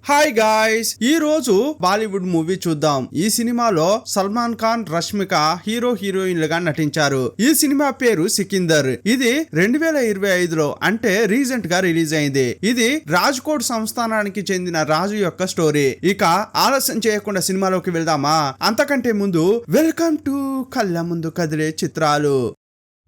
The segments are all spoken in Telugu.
హాయ్ గాయ్స్, ఈ రోజు బాలీవుడ్ మూవీ చూద్దాం. ఈ సినిమాలో సల్మాన్ ఖాన్, రష్మిక హీరో హీరోయిన్లుగా నటించారు. ఈ సినిమా పేరు సికిందర్. ఇది 2025లో అంటే రీసెంట్ గా రిలీజ్ అయింది. ఇది రాజ్కోట్ సంస్థానానికి చెందిన రాజు యొక్క స్టోరీ. ఇక ఆలస్యం చేయకుండా సినిమాలోకి వెళ్దామా? అంతకంటే ముందు వెల్కమ్ టు కళ్ళ ముందు కదిలే చిత్రాలు.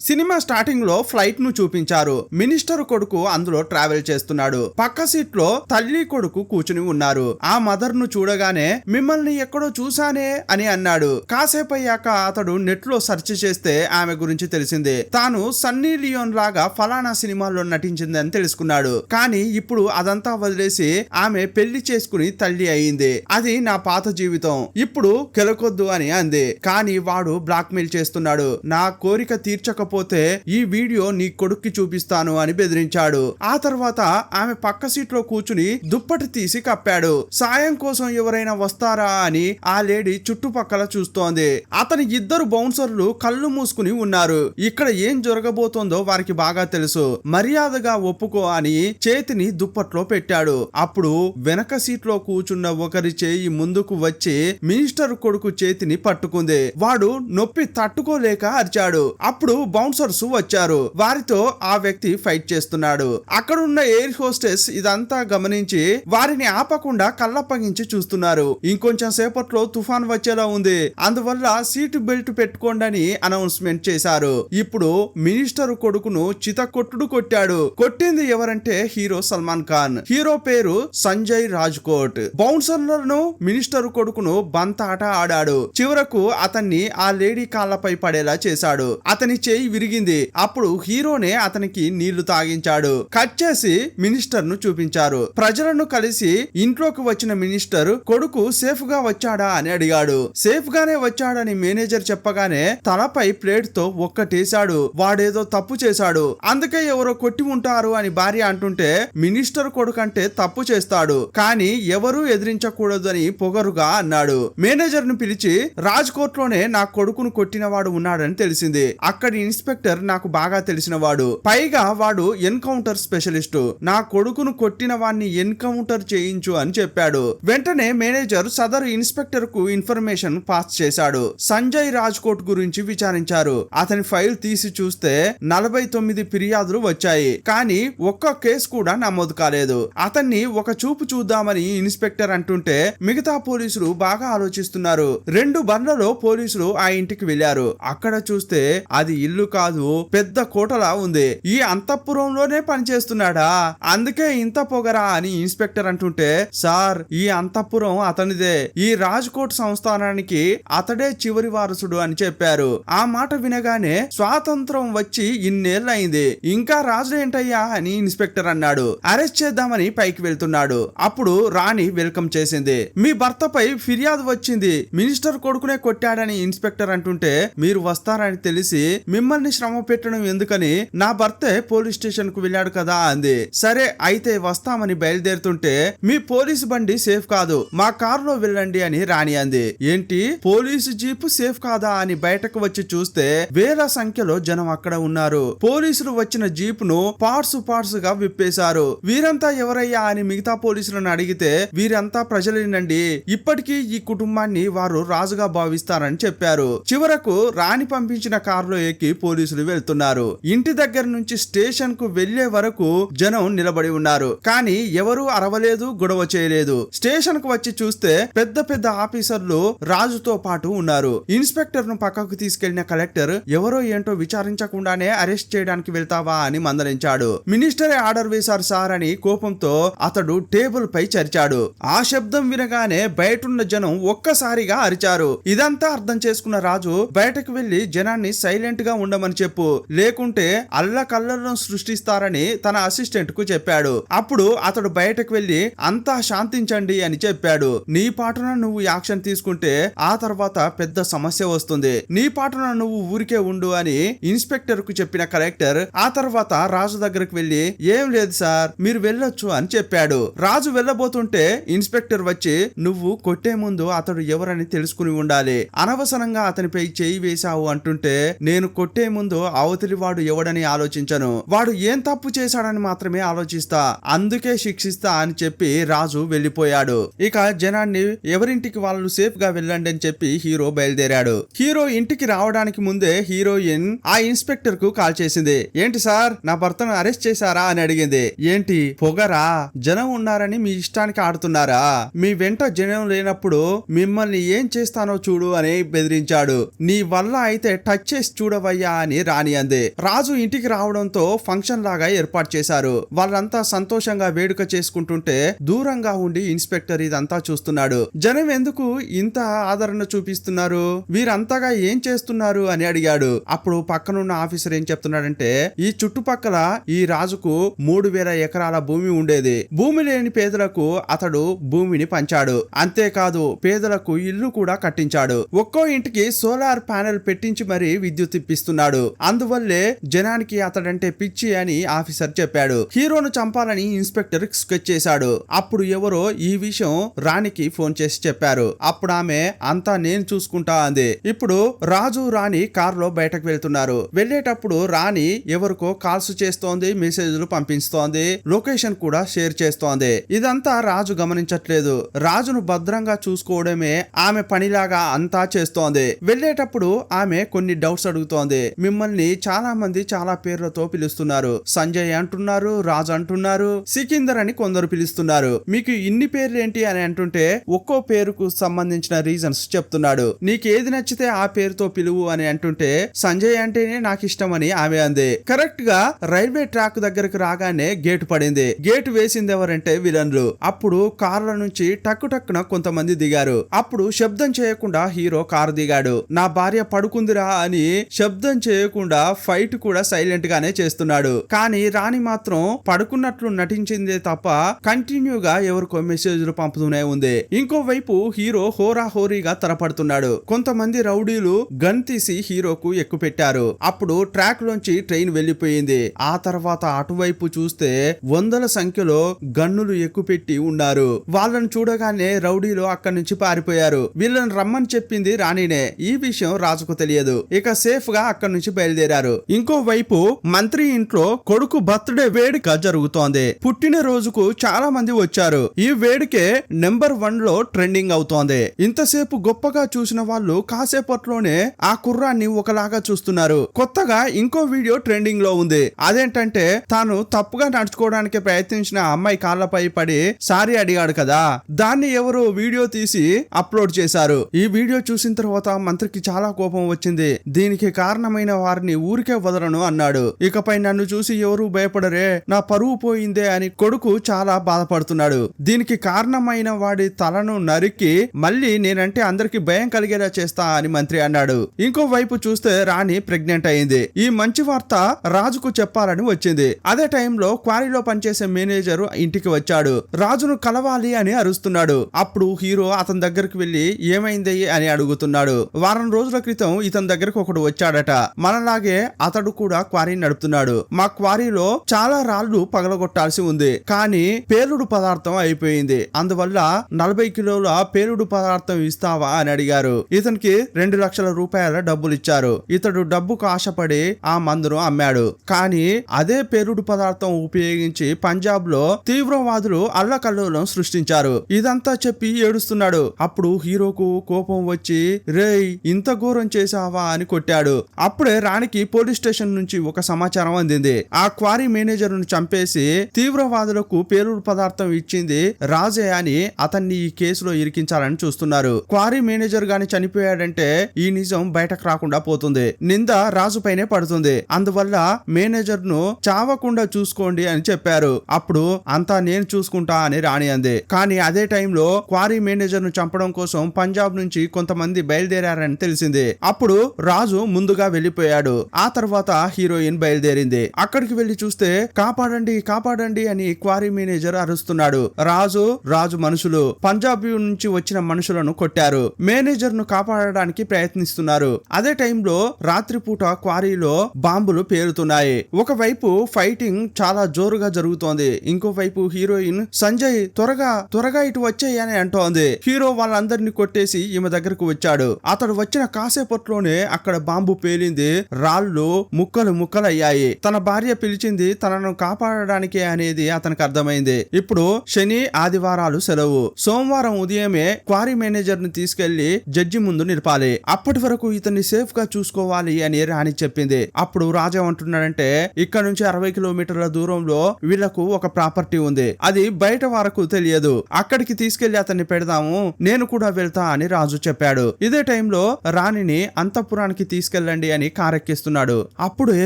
సినిమా స్టార్టింగ్ లో ఫ్లైట్ ను చూపించారు. మినిస్టర్ కొడుకు అందులో ట్రావెల్ చేస్తున్నాడు. పక్క సీట్ లో తల్లి కొడుకు కూర్చుని ఉన్నారు. ఆ మదర్ ను చూడగానే మిమ్మల్ని ఎక్కడో చూసానే అని అన్నాడు. కాసేపు అయ్యాక అతడు నెట్ లో సెర్చ్ చేస్తే ఆమె గురించి తెలిసింది. తాను సన్నీ లియోన్ లాగా ఫలానా సినిమాల్లో నటించింది అని తెలుసుకున్నాడు. కానీ ఇప్పుడు అదంతా వదిలేసి ఆమె పెళ్లి చేసుకుని తల్లి అయింది. అది నా పాత జీవితం, ఇప్పుడు కెలకొద్దు అని అంది. కానీ వాడు బ్లాక్ మెయిల్ చేస్తున్నాడు. నా కోరిక తీర్చక ఈ వీడియో నీ కొడుక్కి చూపిస్తాను అని బెదిరించాడు. ఆ తర్వాత ఆమె పక్క సీట్ లో కూర్చుని దుప్పటి తీసి కప్పాడు. సాయం కోసం ఎవరైనా వస్తారా అని ఆ లేడీ చుట్టుపక్కల చూస్తోంది. అతని ఇద్దరు బౌన్సర్లు కళ్ళు మూసుకుని ఉన్నారు. ఇక్కడ ఏం జరగబోతోందో వారికి బాగా తెలుసు. మర్యాదగా ఒప్పుకో అని చేతిని దుప్పట్లో పెట్టాడు. అప్పుడు వెనక సీట్ లో కూర్చున్న ఒకరి చేయి ముందుకు వచ్చి మినిస్టర్ కొడుకు చేతిని పట్టుకుంది. వాడు నొప్పి తట్టుకోలేక అరిచాడు. అప్పుడు బౌన్సర్స్ వచ్చారు. వారితో ఆ వ్యక్తి ఫైట్ చేస్తున్నాడు. అక్కడున్న ఎయిర్ హోస్టెస్ ఇదంతా గమనించి వారిని ఆపకుండా కళ్ళప్పగించి చూస్తున్నారు. ఇంకొంచెం సేపట్లో తుఫాన్ వచ్చేలా ఉంది, అందువల్ల సీటు బెల్ట్ పెట్టుకోండి అనౌన్స్మెంట్ చేశారు. ఇప్పుడు మినిస్టర్ కొడుకును చితకొట్టుడు కొట్టాడు. కొట్టింది ఎవరంటే హీరో సల్మాన్ ఖాన్. హీరో పేరు సంజయ్ రాజ్కోట్. బౌన్సర్లను మినిస్టర్ కొడుకును బంతాట ఆడాడు. చివరకు అతన్ని ఆ లేడీ కాళ్ళపై పడేలా చేశాడు. అతని చేయి విరిగింది. అప్పుడు హీరోనే అతనికి నీళ్లు తాగించాడు. కట్ చేసి మినిస్టర్ ను చూపించారు. ప్రజలను కలిసి ఇంట్లోకి వచ్చిన మినిస్టర్ కొడుకు సేఫ్ గా వచ్చాడా అని అడిగాడు. సేఫ్ గానే వచ్చాడని మేనేజర్ చెప్పగానే తలపై ప్లేట్ తో ఒక్కటేశాడు. వాడేదో తప్పు చేశాడు, అందుకే ఎవరో కొట్టి ఉంటారు అని భార్య అంటుంటే మినిస్టర్ కొడుకంటే తప్పు చేస్తాడు, కానీ ఎవరూ ఎదిరించకూడదు అని పొగరుగా అన్నాడు. మేనేజర్ ను పిలిచి రాజ్ కోర్ట్ లోనే నా కొడుకును కొట్టిన వాడు ఉన్నాడని తెలిసింది. అక్కడి ఇన్స్పెక్టర్ నాకు బాగా తెలిసిన వాడు, పైగా వాడు ఎన్కౌంటర్ స్పెషలిస్ట్. నా కొడుకును కొట్టిన వాడిని ఎన్కౌంటర్ చేయించు అని చెప్పాడు. వెంటనే మేనేజర్ సదరు ఇన్స్పెక్టర్ కు ఇన్ఫర్మేషన్ పాస్ చేశాడు. సంజయ్ రాజ్కోట్ గురించి విచారించారు. అతని ఫైల్ తీసి చూస్తే 49 ఫిర్యాదులు వచ్చాయి, కానీ ఒక్క కేసు కూడా నమోదు కాలేదు. అతన్ని ఒక చూపు చూద్దామని ఇన్స్పెక్టర్ అంటుంటే మిగతా పోలీసులు బాగా ఆలోచిస్తున్నారు. 2 బండ్లలో పోలీసులు ఆ ఇంటికి వెళ్లారు. అక్కడ చూస్తే అది ఇల్లు కాదు, పెద్ద కోటలా ఉంది. ఈ అంతఃపురంలోనే పనిచేస్తున్నాడా, అందుకే ఇంత పొగరా అని ఇన్స్పెక్టర్ అంటుంటే, సార్ ఈ అంతఃపురం అతనిదే, ఈ రాజ్కోట్ సంస్థానానికి అతడే చివరి వారసుడు అని చెప్పారు. ఆ మాట వినగానే స్వాతంత్రం వచ్చి ఇన్నేళ్లయింది, ఇంకా రాజులేంటయ్యా అని ఇన్స్పెక్టర్ అన్నాడు. అరెస్ట్ చేద్దామని పైకి వెళ్తున్నాడు. అప్పుడు రాణి వెల్కమ్ చేసింది. మీ భర్తపై ఫిర్యాదు వచ్చింది, మినిస్టర్ కొడుకునే కొట్టాడని ఇన్స్పెక్టర్ అంటుంటే, మీరు వస్తారని తెలిసి మిమ్మల్ని శ్రమ పెట్టడం ఎందుకని నా భర్తే పోలీస్ స్టేషన్ కు వెళ్ళాడు కదా అంది. సరే అయితే వస్తామని బయలుదేరుతుంటే మీ పోలీసు బండి సేఫ్ కాదు, మా కారులో వెళ్ళండి అని రాణి అంది. ఏంటి పోలీసు జీపు సేఫ్ కాదా అని బయటకు వచ్చి చూస్తే వేల సంఖ్యలో జనం అక్కడ ఉన్నారు. పోలీసులు వచ్చిన జీపును పార్ట్స్ గా విప్పేశారు. వీరంతా ఎవరయ్యా అని మిగతా పోలీసులను అడిగితే వీరంతా ప్రజలేనండి, ఇప్పటికీ ఈ కుటుంబాన్ని వారు రాజుగా భావిస్తారని చెప్పారు. చివరకు రాణి పంపించిన కారులో ఎక్కి పోలీసులు వెళ్తున్నారు. ఇంటి దగ్గర నుంచి స్టేషన్ కు వెళ్లే వరకు జనం నిలబడి ఉన్నారు, కానీ ఎవరూ అరవలేదు, గొడవ చేయలేదు. స్టేషన్ కు వచ్చి చూస్తే పెద్ద పెద్ద ఆఫీసర్లు రాజుతో పాటు ఉన్నారు. ఇన్స్పెక్టర్ ను పక్కకు తీసుకెళ్లిన కలెక్టర్ ఎవరో ఏంటో విచారించకుండానే అరెస్ట్ చేయడానికి వెళ్తావా అని మందలించాడు. మినిస్టరే ఆర్డర్ వేశారు సార్ అని కోపంతో అతడు టేబుల్ పై చరిచాడు. ఆ శబ్దం వినగానే బయటున్న జనం ఒక్కసారిగా అరిచారు. ఇదంతా అర్థం చేసుకున్న రాజు బయటకు వెళ్లి జనాన్ని సైలెంట్ గా ఉండమని చెప్పు, లేకుంటే అల్లకల్లను సృష్టిస్తారని తన అసిస్టెంట్ కు చెప్పాడు. అప్పుడు అతడు బయటకు వెళ్లి అంతా శాంతించండి అని చెప్పాడు. నీ పాటున నువ్వు యాక్షన్ తీసుకుంటే ఆ తర్వాత పెద్ద సమస్య వస్తుంది, నీ పాటున నువ్వు ఊరికే ఉండు అని ఇన్స్పెక్టర్ కు చెప్పిన కలెక్టర్ ఆ తర్వాత రాజు దగ్గరకు వెళ్లి ఏం లేదు సార్ మీరు వెళ్ళొచ్చు అని చెప్పాడు. రాజు వెళ్ళబోతుంటే ఇన్స్పెక్టర్ వచ్చి నువ్వు కొట్టే ముందు అతడు ఎవరని తెలుసుకుని ఉండాలి, అనవసరంగా అతనిపై చేయి వేశావు అంటుంటే నేను కొట్టే కొట్టే ముందు అవతలి వాడు ఎవడని ఆలోచించను, వాడు ఏం తప్పు చేశాడని మాత్రమే ఆలోచిస్తా, అందుకే శిక్షిస్తా అని చెప్పి రాజు వెళ్లిపోయాడు. ఇక జనాన్ని ఎవరింటికి వాళ్ళు సేఫ్ గా వెళ్ళండి అని చెప్పి హీరో బయలుదేరాడు. హీరో ఇంటికి రావడానికి ముందే హీరోయిన్ ఆ ఇన్స్పెక్టర్ కు కాల్ చేసింది. ఏంటి సార్, నా భర్తను అరెస్ట్ చేశారా అని అడిగింది. ఏంటి పొగరా, జనం ఉన్నారని మీ ఇష్టానికి ఆడుతున్నారా, మీ వెంట జనం లేనప్పుడు మిమ్మల్ని ఏం చేస్తానో చూడు అని బెదిరించాడు. నీ వల్ల అయితే టచ్ చేసి చూడవయ్యా అని రాణి అంది. రాజు ఇంటికి రావడంతో ఫంక్షన్ లాగా ఏర్పాటు చేశారు. వాళ్ళంతా సంతోషంగా వేడుక చేసుకుంటుంటే దూరంగా ఉండి ఇన్స్పెక్టర్ ఇదంతా చూస్తున్నాడు. జనం ఎందుకు ఇంత ఆదరణ చూపిస్తున్నారు, వీరంతగా ఏం చేస్తున్నారు అని అడిగాడు. అప్పుడు పక్కనున్న ఆఫీసర్ ఏం చెప్తున్నాడంటే, ఈ చుట్టుపక్కల ఈ రాజుకు 3000 ఎకరాల భూమి ఉండేది. భూమి లేని పేదలకు అతడు భూమిని పంచాడు. అంతేకాదు పేదలకు ఇల్లు కూడా కట్టించాడు. ఒక్కో ఇంటికి సోలార్ ప్యానెల్ పెట్టించి మరీ విద్యుత్ ఇప్పిస్తున్నాడు. అందువల్లే జనానికి అతడంటే పిచ్చి అని ఆఫీసర్ చెప్పాడు. హీరోను చంపాలని ఇన్స్పెక్టర్ స్కెచ్ చేశాడు. అప్పుడు ఎవరో ఈ విషయం రాణికి ఫోన్ చేసి చెప్పారు. అప్పుడు ఆమె అంతా నేను చూసుకుంటా అంది. ఇప్పుడు రాజు రాణి కారులో బయటకు వెళ్తున్నారు. వెళ్లేటప్పుడు రాణి ఎవరికో కాల్స్ చేస్తోంది, మెసేజ్లు పంపిస్తోంది, లొకేషన్ కూడా షేర్ చేస్తోంది. ఇదంతా రాజు గమనించట్లేదు. రాజును భద్రంగా చూసుకోవడమే ఆమె పనిలాగా అంతా చేస్తోంది. వెళ్లేటప్పుడు ఆమె కొన్ని డౌట్స్ అడుగుతోంది. మిమ్మల్ని చాలా మంది చాలా పేర్లతో పిలుస్తున్నారు. సంజయ్ అంటున్నారు, రాజు అంటున్నారు, సికిందర్ అని కొందరు పిలుస్తున్నారు. మీకు ఇన్ని పేర్లు ఏంటి అని అంటుంటే ఒక్కో పేరుకు సంబంధించిన రీజన్స్ చెప్తున్నాడు. నీకు ఏది నచ్చితే ఆ పేరుతో పిలువు అని అంటుంటే సంజయ్ అంటేనే నాకు ఇష్టం అని ఆమె అంది. కరెక్ట్ గా రైల్వే ట్రాక్ దగ్గరకు రాగానే గేటు పడింది. గేటు వేసింది ఎవరంటే విలన్లు. అప్పుడు కార్ల నుంచి టక్కు టక్కున కొంతమంది దిగారు. అప్పుడు శబ్దం చేయకుండా హీరో కారు దిగాడు. నా భార్య పడుకుందిరా అని శబ్దం చేయకుండా ఫైట్ కూడా సైలెంట్ గానే చేస్తున్నాడు. కానీ రాణి మాత్రం పడుకున్నట్లు నటించిందే తప్ప కంటిన్యూగా ఎవరికో మెసేజ్లు పంపుతూనే ఉంది. ఇంకోవైపు హీరో హోరా హోరీగా తరపడుతున్నాడు. కొంతమంది రౌడీలు గన్ తీసి హీరోకు ఎక్కుపెట్టారు. అప్పుడు ట్రాక్ లోంచి ట్రైన్ వెళ్లిపోయింది. ఆ తర్వాత అటువైపు చూస్తే వందల సంఖ్యలో గన్నులు ఎక్కుపెట్టి ఉన్నారు. వాళ్ళని చూడగానే రౌడీలు అక్కడి నుంచి పారిపోయారు. వీళ్ళని రమ్మని చెప్పింది రాణినే. ఈ విషయం రాజుకు తెలియదు. ఇక సేఫ్ గా అక్కడి నుంచి బయలుదేరారు. ఇంకోవైపు మంత్రి ఇంట్లో కొడుకు బర్త్డే వేడుక జరుగుతోంది. పుట్టిన రోజుకు చాలా మంది వచ్చారు. ఈ వేడుకే నెంబర్ 1 లో ట్రెండింగ్ అవుతోంది. ఇంతసేపు గొప్పగా చూసిన వాళ్ళు కాసేపట్లోనే ఆ కుర్రాన్ని ఒకలాగా చూస్తున్నారు. కొత్తగా ఇంకో వీడియో ట్రెండింగ్ లో ఉంది. అదేంటంటే తాను తప్పుగా నడుచుకోవడానికి ప్రయత్నించిన అమ్మాయి కాళ్ళపై పడి సారీ అడిగాడు కదా, దాన్ని ఎవరు వీడియో తీసి అప్లోడ్ చేశారు. ఈ వీడియో చూసిన తర్వాత మంత్రికి చాలా కోపం వచ్చింది. దీనికి కారణమైన వారిని ఊరికే వదలను అన్నాడు. ఇకపై నన్ను చూసి ఎవరు భయపడరే, నా పరువు పోయిందే అని కొడుకు చాలా బాధపడుతున్నాడు. దీనికి కారణమైన వాడి తలను నరికి మళ్ళీ నేనంటే అందరికి భయం కలిగేలా చేస్తా అని మంత్రి అన్నాడు. ఇంకో వైపు చూస్తే రాణి ప్రెగ్నెంట్ అయింది. ఈ మంచి వార్త రాజుకు చెప్పాలని వచ్చింది. అదే టైంలో క్వారీలో పనిచేసే మేనేజర్ ఇంటికి వచ్చాడు. రాజును కలవాలి అని అరుస్తున్నాడు. అప్పుడు హీరో అతని దగ్గరికి వెళ్లి ఏమైంది అని అడుగుతున్నాడు. వారం రోజుల క్రితం ఇతని దగ్గరకు ఒకడు వచ్చాడట. మనలాగే అతడు కూడా క్వారీ నడుపుతున్నాడు. మా క్వారీలో చాలా రాళ్లు పగలగొట్టాల్సి ఉంది, కానీ పేలుడు పదార్థం అయిపోయింది. అందువల్ల 40 కిలోల పేలుడు పదార్థం ఇస్తావా అని అడిగారు. ఇతనికి 2 లక్షల రూపాయల డబ్బులు ఇచ్చారు. ఇతడు డబ్బుకు ఆశపడి ఆ మందును అమ్మాడు. కానీ అదే పేలుడు పదార్థం ఉపయోగించి పంజాబ్ లో తీవ్రవాదులు అల్లకల్లోలం సృష్టించారు. ఇదంతా చెప్పి ఏడుస్తున్నాడు. అప్పుడు హీరోకు కోపం వచ్చి రేయ్ ఇంత ఘోరం చేసావా అని కొట్టాడు. అప్పుడే రాణికి పోలీస్ స్టేషన్ నుంచి ఒక సమాచారం అందింది. ఆ క్వారీ మేనేజర్ ను చంపేసి తీవ్రవాదులకు పేలుడు పదార్థం ఇచ్చింది రాజే అని అతన్ని ఈ కేసులో ఇరికించాలని చూస్తున్నారు. క్వారీ మేనేజర్ గాని చనిపోయాడంటే ఈ నిజం బయటకు రాకుండా పోతుంది. నింద రాజు పైనే పడుతుంది. అందువల్ల మేనేజర్ ను చావకుండా చూసుకోండి అని చెప్పారు. అప్పుడు అంతా నేను చూసుకుంటా అని రాణి అంది. కానీ అదే టైంలో క్వారీ మేనేజర్ ను చంపడం కోసం పంజాబ్ నుంచి కొంతమంది బయలుదేరారని తెలిసింది. అప్పుడు రాజు ముందుగా వెళ్లిపోయాడు. ఆ తర్వాత హీరోయిన్ బయలుదేరింది. అక్కడికి వెళ్లి చూస్తే కాపాడండి కాపాడండి అని క్వారీ మేనేజర్ అరుస్తున్నాడు. రాజు మనుషులు పంజాబ్ నుంచి వచ్చిన మనుషులను కొట్టారు. మేనేజర్ ను కాపాడడానికి ప్రయత్నిస్తున్నారు. అదే టైంలో రాత్రిపూట క్వారీలో బాంబులు పేలుతున్నాయి. ఒకవైపు ఫైటింగ్ చాలా జోరుగా జరుగుతోంది. ఇంకోవైపు హీరోయిన్ సంజయ్ త్వరగా ఇటు వచ్చేయని అంటోంది. హీరో వాళ్ళందరినీ కొట్టేసి ఈమె దగ్గరకు వచ్చాడు. అతడు వచ్చిన కాసేపట్లోనే అక్కడ బాంబు పేలి పేలింది, రాళ్ళు ముక్కలు ముక్కలయ్యాయి. తన భార్య పిలిచింది తనను కాపాడడానికే అనేది అతనికి అర్థమైంది. ఇప్పుడు శని ఆదివారాలు సెలవు. సోమవారం ఉదయమే క్వారీ మేనేజర్ ని తీసుకెళ్లి జడ్జి ముందు నిలపాలి. అప్పటి వరకు ఇతన్ని సేఫ్ గా చూసుకోవాలి అని రాణి చెప్పింది. అప్పుడు రాజు ఏమంటున్నాడంటే, ఇక్కడ నుంచి 60 కిలోమీటర్ల దూరంలో వీళ్లకు ఒక ప్రాపర్టీ ఉంది, అది బయట వరకు తెలియదు, అక్కడికి తీసుకెళ్లి అతన్ని పెడదాము, నేను కూడా వెళ్తా అని రాజు చెప్పాడు. ఇదే టైంలో రాణిని అంతఃపురానికి తీసుకెళ్ళండి అని కారెక్కిస్తున్నాడు. అప్పుడే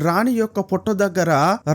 రాణి యొక్క పొట్ట దగ్గర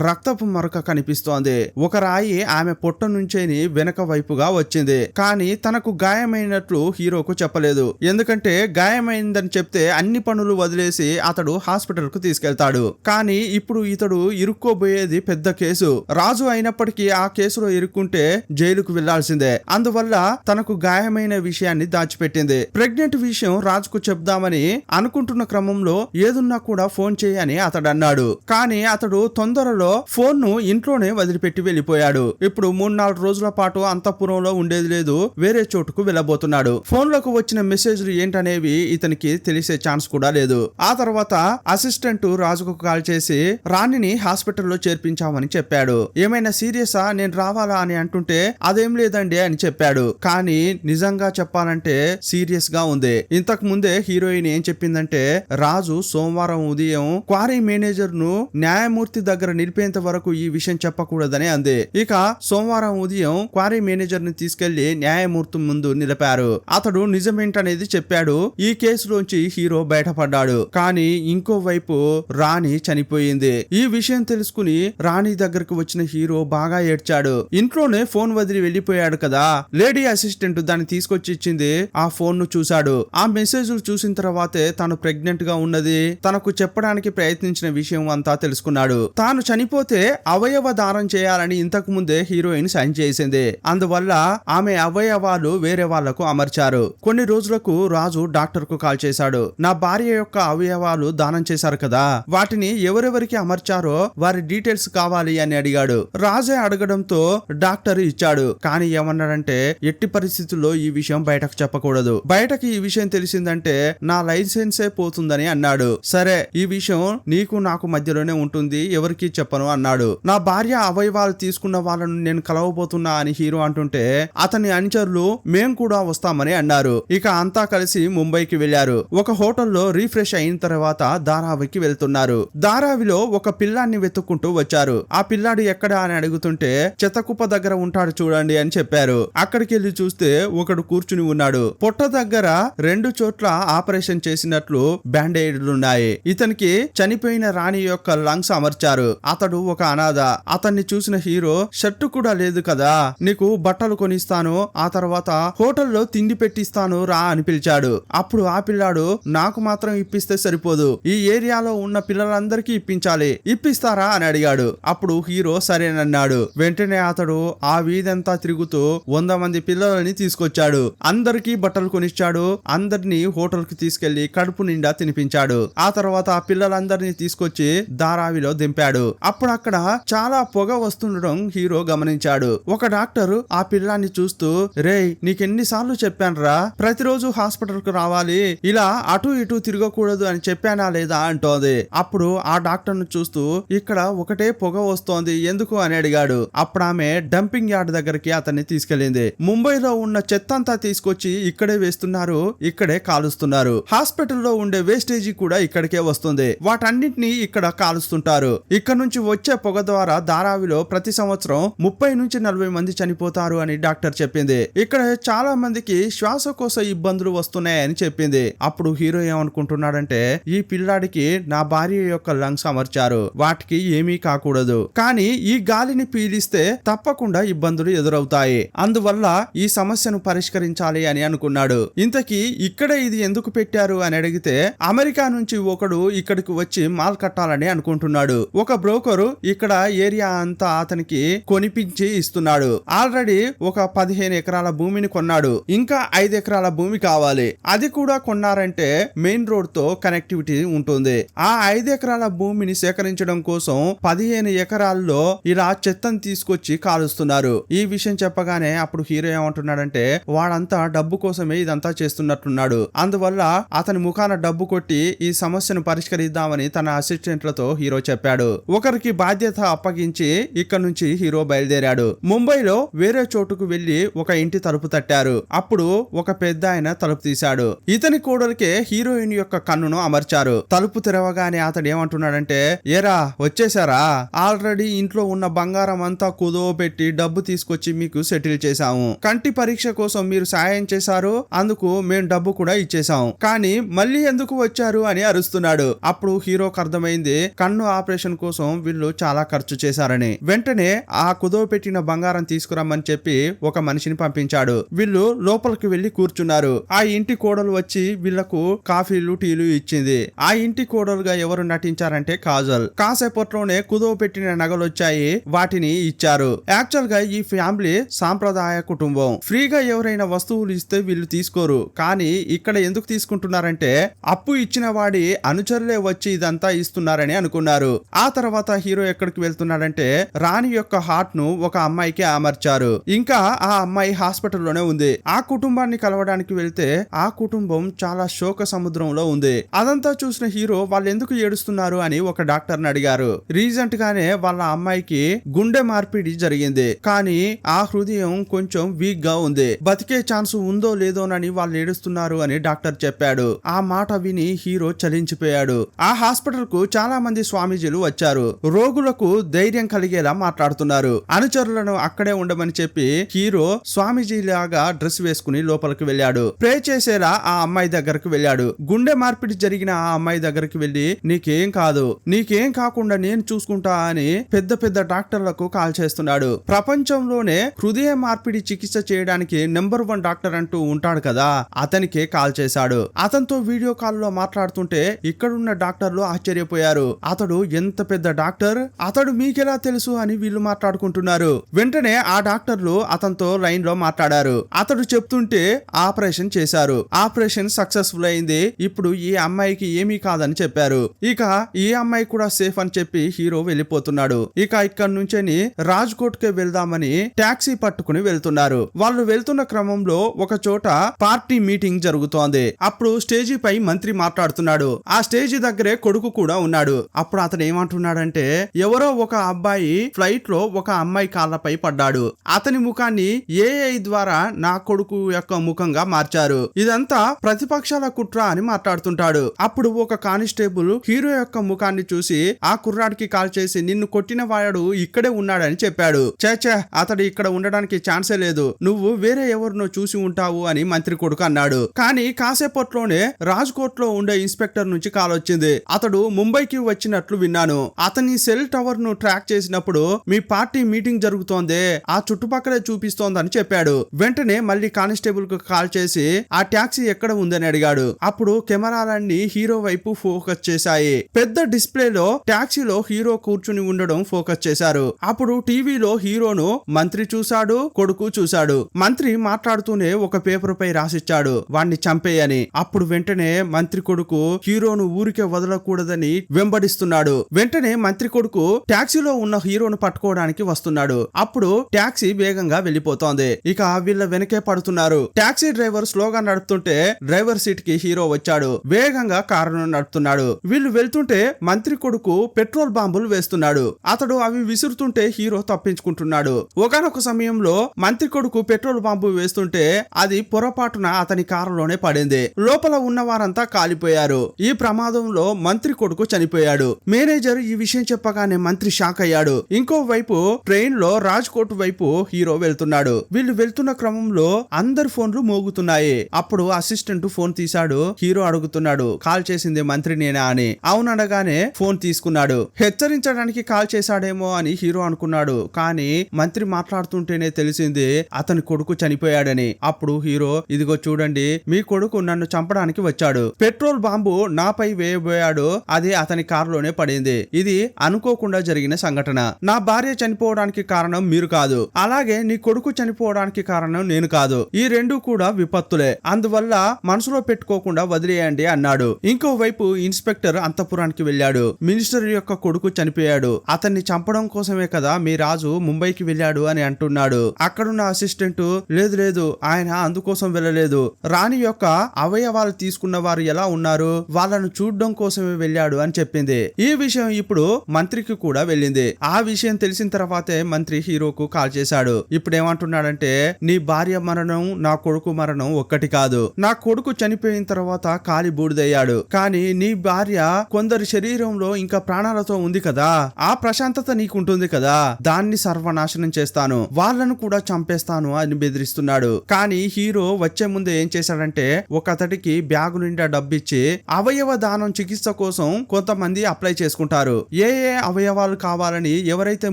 రక్తపు మరక కనిపిస్తోంది. ఒక రాయి ఆమె పొట్ట నుంచేని వెనక వైపుగా వచ్చింది. కానీ తనకు గాయమైనట్లు హీరోకు చెప్పలేదు. ఎందుకంటే గాయమైందని చెప్తే అన్ని పనులు వదిలేసి అతడు హాస్పిటల్ కు తీసుకెళ్తాడు. కానీ ఇప్పుడు ఇతడు ఇరుక్కోబోయేది పెద్ద కేసు. రాజు అయినప్పటికీ ఆ కేసులో ఇరుక్కుంటే జైలుకు వెళ్లాల్సిందే. అందువల్ల తనకు గాయమైన విషయాన్ని దాచిపెట్టింది. ప్రెగ్నెంట్ విషయం రాజుకు చెప్దామని అనుకుంటున్న క్రమంలో ఏదున్నా కూడా ఫోన్ చేయని అతడు అన్నాడు. కానీ అతడు తొందరలో ఫోన్ ను ఇంట్లోనే వదిలిపెట్టి వెళ్లిపోయాడు. ఇప్పుడు 3-4 రోజుల పాటు అంతఃపురంలో ఉండేది లేదు, వేరే చోటుకు వెళ్లబోతున్నాడు. ఫోన్ లకు వచ్చిన మెసేజ్లు ఏంటనేవి ఇతనికి తెలిసే ఛాన్స్ కూడా లేదు. ఆ తర్వాత అసిస్టెంట్ రాజుకు కాల్ చేసి రాణిని హాస్పిటల్లో చేర్పించామని చెప్పాడు. ఏమైనా సీరియసా, నేను రావాలా అని అంటుంటే అదేం లేదండి అని చెప్పాడు. కానీ నిజంగా చెప్పాలంటే సీరియస్ గా ఉంది. ఇంతకు ముందే హీరోయిన్ ఏం చెప్పిందంటే, రాజు సోమవారం ఉదయం క్వారీ మేనేజర్ ను న్యాయమూర్తి దగ్గర నిలిపేంత వరకు ఈ విషయం చెప్పకూడదని అంది. ఇక సోమవారం ఉదయం క్వారీ మేనేజర్ ని తీసుకెళ్లి న్యాయమూర్తి ముందు నిలిపారు. అతడు నిజమేంటనేది చెప్పాడు. ఈ కేసులోంచి హీరో బయటపడ్డాడు. కానీ ఇంకోవైపు రాణి చనిపోయింది. ఈ విషయం తెలుసుకుని రాణి దగ్గరకు వచ్చిన హీరో బాగా ఏడ్చాడు. ఇంట్లోనే ఫోన్ వదిలి వెళ్లిపోయాడు కదా, లేడీ అసిస్టెంట్ దాన్ని తీసుకొచ్చి ఇచ్చింది. ఆ ఫోన్ ను చూశాడు. ఆ మెసేజ్లు చూసిన తర్వాతే తాను ప్రెగ్నెంట్ గా ఉన్నది, తనకు చెప్పడానికి ప్రయత్నించిన విషయం అంతా తెలుసుకున్నాడు. తాను చనిపోతే అవయవ దానం చేయాలని ఇంతకు ముందే హీరోయిన్ సైన్ చేసింది. అందువల్ల ఆమె అవయవాలు వేరే వాళ్లకు అమర్చారు. కొన్ని రోజులకు రాజు డాక్టర్ కు కాల్ చేశాడు. నా భార్య యొక్క అవయవాలు దానం చేశారు కదా, వాటిని ఎవరెవరికి అమర్చారో వారి డీటెయిల్స్ కావాలి అని అడిగాడు. రాజే అడగడంతో డాక్టర్ ఇచ్చాడు. కానీ ఏమన్నాడంటే, ఎట్టి పరిస్థితుల్లో ఈ విషయం బయటకు చెప్పకూడదు, బయటకి ఈ విషయం తెలిసిందంటే నా లైసెన్సే పోతుందని అన్నాడు. సరే, ఈ విషయం నీకు నాకు మధ్యలోనే ఉంటుంది, ఎవరికి చెప్పను అన్నాడు. నా భార్య అవయవాలు తీసుకున్న వాళ్ళను నేను కలవబోతున్నా అని హీరో అంటుంటే అతని అనుచరులు మేం కూడా వస్తామని అన్నారు. ఇక అంతా కలిసి ముంబైకి వెళ్లారు. ఒక హోటల్లో రీఫ్రెష్ అయిన తర్వాత ధారావికి వెళ్తున్నారు. ధారావిలో ఒక పిల్లాన్ని వెతుక్కుంటూ వచ్చారు. ఆ పిల్లాడు ఎక్కడా అని అడుగుతుంటే చెత్తకుప్ప దగ్గర ఉంటాడు చూడండి అని చెప్పారు. అక్కడికి వెళ్లి చూస్తే ఒకడు కూర్చుని ఉన్నాడు. పొట్ట దగ్గర 2 చోట్ల ఆపరేషన్ చేసినట్లు బ్యాండేడ్లున్నాయి. ఇతనికి చనిపోయిన రాణి యొక్క లంగ్స్ అమర్చారు. అతడు ఒక అనాథ. అతన్ని చూసిన హీరో, షర్టు కూడా లేదు కదా, నీకు బట్టలు కొనిస్తాను, ఆ తర్వాత హోటల్లో తిండి పెట్టిస్తాను రా అని పిలిచాడు. అప్పుడు ఆ పిల్లాడు, నాకు మాత్రం ఇప్పిస్తే సరిపోదు, ఈ ఏరియాలో ఉన్న పిల్లలందరికీ ఇప్పించాలి, ఇప్పిస్తారా అని అడిగాడు. అప్పుడు హీరో సరేనన్నాడు. వెంటనే అతడు ఆ వీధంతా తిరుగుతూ 100 మంది పిల్లలని తీసుకొచ్చాడు. అందరికీ బట్టలు కొనిచ్చాడు. అందరినీ హోటల్ కి తీసుకెళ్లి కడుపు నిండా తినిపించాడు. ఆ తర్వాత ఆ పిల్లలందరినీ తీసుకొచ్చి ధారావిలో దింపాడు. అప్పుడు అక్కడ చాలా పొగ వస్తుండడం హీరో గమనించాడు. ఒక డాక్టర్ ఆ పిల్లాన్ని చూస్తూ, రేయ్ నీకెన్నిసార్లు చెప్పానురా, ప్రతిరోజు హాస్పిటల్ కు రావాలి, ఇలా అటు ఇటు తిరగకూడదు అని చెప్పానా లేదా అంటోంది. అప్పుడు ఆ డాక్టర్ ను చూస్తూ, ఇక్కడ ఒకటే పొగ వస్తోంది ఎందుకు అని అడిగాడు. అప్పుడు ఆమె డంపింగ్ యార్డ్ దగ్గరికి అతన్ని తీసుకెళ్లింది. ముంబైలో ఉన్న చెత్తంతా తీసుకొచ్చి ఇక్కడే వేస్తున్నారు, ఇక్కడే కాలుస్తున్నారు. హాస్పిటల్లో ఉండే వేస్టేజీ కూడా ఇక్కడికే వస్తుంది, వాటన్నిటిని ఇక్కడ కాలుస్తుంటారు. ఇక్కడ నుంచి వచ్చే పొగ ద్వారా ధారావిలో ప్రతి సంవత్సరం 30-40 మంది చనిపోతారు అని డాక్టర్ చెప్పింది. ఇక్కడ చాలా మందికి శ్వాసకోశ ఇబ్బందులు వస్తున్నాయని చెప్పింది. అప్పుడు హీరో ఏమనుకుంటున్నాడంటే, ఈ పిల్లాడికి నా భార్య యొక్క లంగ్స్ అమర్చారు, వాటికి ఏమీ కాకూడదు, కానీ ఈ గాలిని పీలిస్తే తప్పకుండా ఇబ్బందులు ఎదురవుతాయి, అందువల్ల ఈ సమస్యను పరిష్కరించాలి అని అనుకున్నాడు. ఇంతకీ ఇక్కడ ఇది ఎందుకు పెట్టారు అని అడిగితే, అమెరికా నుంచి ఒకడు ఇక్కడికి వచ్చి మాల్ కట్టాలని అనుకుంటున్నాడు. ఒక బ్రోకరు ఇక్కడ ఏరియా అంతా అతనికి కొనిపించి ఇస్తున్నాడు. ఆల్రెడీ ఒక 15 ఎకరాల భూమిని కొన్నాడు. ఇంకా 5 ఎకరాల భూమి కావాలి. అది కూడా కొన్నారంటే మెయిన్ రోడ్ తో కనెక్టివిటీ ఉంటుంది. ఆ 5 ఎకరాల భూమిని సేకరించడం కోసం 15 ఎకరాల్లో ఇలా చెత్తను తీసుకొచ్చి కాలుస్తున్నారు. ఈ విషయం చెప్పగానే అప్పుడు హీరో ఏమంటున్నాడంటే, వాడంతా డబ్బు కోసమే ఇదంతా చేస్తున్నట్టున్నాడు, అందువల్ల అతని ముఖాన డబ్బు కొట్టి ఈ సమస్యను పరిష్కరిద్దామని తన అసిస్టెంట్లతో హీరో చెప్పాడు. ఒకరికి బాధ్యత అప్పగించి ఇక్కడ నుంచి హీరో బయలుదేరాడు. ముంబైలో వేరే చోటుకు వెళ్లి ఒక ఇంటి తలుపు తట్టారు. అప్పుడు ఒక పెద్ద ఆయన తలుపు తీశాడు. ఇతని కోడలికే హీరోయిన్ యొక్క కన్నును అమర్చారు. తలుపు తెరవగానే అతడు ఏమంటున్నాడంటే, ఏరా వచ్చేసారా, ఆల్రెడీ ఇంట్లో ఉన్న బంగారం అంతా కుదవ పెట్టి డబ్బు తీసుకొచ్చి మీకు సెటిల్ చేశాము. కంటి పరీక్ష కోసం మీరు సాయం చేశారు, అందుకు మేం డబ్బు కూడా ఇచ్చేసాం, కానీ మళ్ళీ ఎందుకు వచ్చారు అని అరుస్తున్నాడు. అప్పుడు హీరోకి అర్థమైంది కన్ను ఆపరేషన్ కోసం వీళ్ళు చాలా ఖర్చు చేశారని. వెంటనే ఆ కుదవ పెట్టిన బంగారం తీసుకురమ్మని చెప్పి ఒక మనిషిని పంపించాడు. వీళ్ళు లోపలికి వెళ్లి కూర్చున్నారు. ఆ ఇంటి కోడలు వచ్చి వీళ్లకు కాఫీలు టీలు ఇచ్చింది. ఆ ఇంటి కోడలుగా ఎవరు నటించారంటే కాజల్. కాసేపట్లోనే కుదవ పెట్టిన నగలు వచ్చాయి, వాటిని ఇచ్చారు. యాక్చువల్ గా ఈ ఫ్యామిలీ సాంప్రదాయ కుటుంబం. ఫ్రీగా ఎవరైనా వస్తువులు ఇస్తే వీళ్ళు తీసుకోరు, కానీ ఇక్కడ ఎందుకు తీసుకుంటున్నారంటే అప్పు ఇచ్చిన వాడి అనుచరులే వచ్చి ఇదంతా ఇస్తున్నారని అనుకున్నారు. ఆ తర్వాత హీరో ఎక్కడికి వెళ్తున్నాడంటే రాణి యొక్క హార్ట్ ను ఒక అమ్మాయికి అమర్చారు. ఇంకా ఆ అమ్మాయి హాస్పిటల్లోనే ఉంది. ఆ కుటుంబాన్ని కలవడానికి వెళ్తే ఆ కుటుంబం చాలా శోక సముద్రంలో ఉంది. అదంతా చూసిన హీరో వాళ్ళు ఎందుకు ఏడుస్తున్నారు అని ఒక డాక్టర్ ని అడిగారు. రీసెంట్ గానే వాళ్ళ అమ్మాయికి గుండె మార్పిడి జరిగింది, కానీ ఆ హృదయం కొంచెం వీక్ గా ఉంది, బతికే ఛాన్స్ ఉందో లేదోనని వాళ్ళు ఏడుస్తున్నారు అని డాక్టర్ చెప్పాడు. ఆ మాట విని హీరో చలించిపోయాడు. ఆ హాస్పిటల్ కు చాలా మంది స్వామీజీలు వచ్చారు. రోగులకు ధైర్యం కలిగేలా మాట్లాడుతున్నారు. అనుచరులను అక్కడే ఉండమని చెప్పి హీరో స్వామీజీ లాగా డ్రెస్ వేసుకుని లోపలికి వెళ్ళాడు. ప్రే చేసేలా ఆ అమ్మాయి దగ్గరకు వెళ్ళాడు. గుండె మార్పిడి జరిగిన ఆ అమ్మాయి దగ్గరికి వెళ్లి నీకేం కాదు, నీకేం కాకుండా నేను చూసుకుంటా అని పెద్ద పెద్ద డాక్టర్లకు కాల్ చేస్తున్నాడు. ప్రపంచంలోనే హృదయ మార్పిడి చికిత్స చేయడానికి నెంబర్ 1 డాక్టర్ అంటూ ఉంటాడు కదా, అతనికే కాల్ చేశాడు. అతనితో వీడియో కాల్ లో మాట్లాడుతుంటే ఇక్కడున్న డాక్టర్లు ఆశ్చర్యపోయారు. అతడు ఎంత పెద్ద డాక్టర్, అతడు మీకెలా తెలుసు అని వీళ్ళు మాట్లాడుకుంటున్నారు. వెంటనే ఆ డాక్టర్లు అతనితో లైన్ లో మాట్లాడారు. అతడు చెప్తుంటే ఆపరేషన్ చేశారు. ఆపరేషన్ సక్సెస్ఫుల్ అయింది. ఇప్పుడు ఈ అమ్మాయికి ఏమీ కాదని చెప్పారు. ఇక ఈ అమ్మాయి కూడా సేఫ్ అని చెప్పి హీరో వెళ్ళిపోతున్నాడు. ఇక ఇక్కడ నుంచి రాజ్కోట్ కి వెళ్దామని టాక్సీ పట్టుకుని వెళ్తున్నారు. వాళ్ళు వెళ్తున్న క్రమంలో ఒక చోట పార్టీ మీటింగ్ జరుగుతోంది. అప్పుడు స్టేజీ పై మంత్రి మాట్లాడుతున్నాడు. ఆ స్టేజీ దగ్గరే కొడుకు కూడా ఉన్నాడు. అప్పుడు అతను ఏమంటున్నాడంటే ఎవరో ఒక అబ్బాయి ఫ్లైట్ లో ఒక అమ్మాయి కాళ్ళపై పడ్డాడు. అతని ముఖాన్ని ఏఐ ద్వారా నా కొడుకు యొక్క ముఖంగా మార్చారు. ఇదంతా ప్రతిపక్షాల కుట్ర అని మాట్లాడుతుంటాడు. అప్పుడు ఒక కానిస్టేబుల్ హీరో యొక్క ముఖాన్ని చూసి ఆ కుర్రాడికి కాల్ చేసి నిన్ను కొట్టిన వాడు ఇక్కడే ఉన్నాడని చెప్పాడు. చేచా అతడు ఇక్కడ ఉండడానికి ఛాన్సే లేదు, నువ్వు వేరే ఎవరినో చూసి ఉంటావు అని మంత్రి కొడుకు అన్నాడు. కానీ కాసేపట్లోనే రాజ్కోట్ లో ఉండే ఇన్స్పెక్టర్ నుంచి కాల్ వచ్చింది. అతడు ముంబైకి వచ్చినట్లు విన్నాను. అతని సెల్ టవర్ ను ట్రాక్ చేసినప్పుడు మీ పార్టీ మీటింగ్ జరుగుతోంది, ఆ చుట్టుపక్కలే చూపిస్తోందని చెప్పాడు. వెంటనే మళ్ళీ కానిస్టేబుల్ కు కాల్ చేసి ఆ టాక్సీ ఎక్కడ ఉందని అడిగాడు. అప్పుడు కెమెరాలన్నీ హీరో వైపు ఫోకస్ చేశాయి. పెద్ద డిస్ప్లేలో టాక్సీలో హీరో కూర్చుని ఉండడం ఫోకస్ చేశారు. అప్పుడు టీవీలో హీరోను మంత్రి చూశాడు, కొడుకు చూశాడు. మంత్రి మాట్లాడుతూనే ఒక పేపర్ పై రాసిచ్చాడు వాణ్ణి చంపేయని. అప్పుడు వెంటనే మంత్రి కొడుకు హీరోను ఊరికే వదలకూడదని వెంబడిస్తున్నాడు. వెంటనే మంత్రి కొడుకు టాక్సీలో ఉన్న హీరోను పట్టుకోవడానికి వస్తున్నాడు. అప్పుడు టాక్సీ వేగంగా వెళ్లిపోతోంది. ఇక వీళ్ళ వెనకే పడుతున్నారు. టాక్సీ డ్రైవర్ స్లోగా నడుపుతుంటే డ్రైవర్ సీట్ కి హీరో వచ్చాడు. వేగంగా కారును నడుపుతున్నాడు. వీళ్ళు వెళ్తుంటే మంత్రి కొడుకు పెట్రోల్ బాంబులు వేస్తున్నాడు. అతడు అవి విసురుతుంటే హీరో తప్పించుకుంటున్నాడు. ఒకనొక సమయంలో మంత్రి కొడుకు పెట్రోల్ బాంబు వేస్తుంటే అది పొరపాటున అతని కారులోనే పడింది. లోపల ఉన్న వారంతా కాలిపోయారు. ఈ ప్రమాదంలో మంత్రి కొడుకు చనిపోయాడు. మేనేజర్ ఈ విషయం చెప్పగానే మంత్రి షాక్ అయ్యాడు. ఇంకో వైపు ట్రైన్ లో రాజ్కోట్ వైపు హీరో వెళ్తున్నాడు. వీళ్ళు వెళ్తున్న క్రమంలో అందరి ఫోన్లు మోగుతున్నాయి. అప్పుడు అసిస్టెంట్ ఫోన్ తీశాడు. హీరో అడుగుతున్నాడు కాల్ చేసింది మంత్రి నేనా అని. అవుననగానే ఫోన్ తీసుకున్నాడు. హెచ్చరించడానికి కాల్ చేశాడేమో అని హీరో అనుకున్నాడు. కానీ మంత్రి మాట్లాడుతుంటేనే తెలిసింది అతని కొడుకు చనిపోయాడని. అప్పుడు హీరో ఇదిగో చూడండి, మీ కొడుకు నన్ను చంపడానికి వచ్చాడు, పెట్రోల్ బాంబు నాపై వేయబోయాడు, అది అతని కారులోనే పడింది. ఇది అనుకోకుండా జరిగిన సంఘటన. నా భార్య చనిపోవడానికి కారణం మీరు కాదు, అలాగే నీ కొడుకు చనిపోవడానికి కారణం నేను కాదు. ఈ రెండు కూడా విపత్తులే, అందువల్ల మనసులో పెట్టుకోకుండా వదిలేయండి అన్నాడు. ఇంకోవైపు ఇన్స్పెక్టర్ అంతఃపురానికి వెళ్ళాడు. మినిస్టర్ యొక్క కొడుకు చనిపోయాడు, అతన్ని చంపడం కోసమే కదా మీ రాజు ముంబైకి వెళ్ళాడు అని అంటున్నాడు. అక్కడున్న అసిస్టెంట్ లేదు లేదు, ఆయన అందుకోసం వెళ్ళలేదు, రాణి యొక్క అవయవాలు తీసుకున్న వారు ఎలా ఉన్నారు, వాళ్ళను చూడడం కోసమే వెళ్ళాడు అని చెప్పింది. ఈ విషయం ఇప్పుడు మంత్రికి కూడా వెళ్ళింది. ఆ విషయం తెలిసిన తర్వాతే మంత్రి హీరోకు కాల్ చేశాడు. ఇప్పుడు ఏమంటున్నాడంటే, నీ భార్య మరణం నా కొడుకు మరణం ఒక్కటి కాదు. నా కొడుకు చనిపోయిన తర్వాత కాలి బూడిదయ్యాడు, కానీ నీ భార్య కొందరి శరీరంలో ఇంకా ప్రాణాలతో ఉంది కదా, ఆ ప్రశాంతత నీకుంటుంది కదా, దాన్ని సర్వనాశనం చేస్తాను, వాళ్ళను కూడా చంపేస్తాను అని బెదిరిస్తున్నాడు. కానీ హీరో వచ్చే ముందే ఏం చేశాడంటే, ఒక అతడికి బ్యాగు నిండా డబ్బిచ్చి అవయవ దానం చికిత్స కోసం కొంతమంది అప్లై చేసుకుంటారు. ఏ అవయవాలు కావాలని ఎవరైతే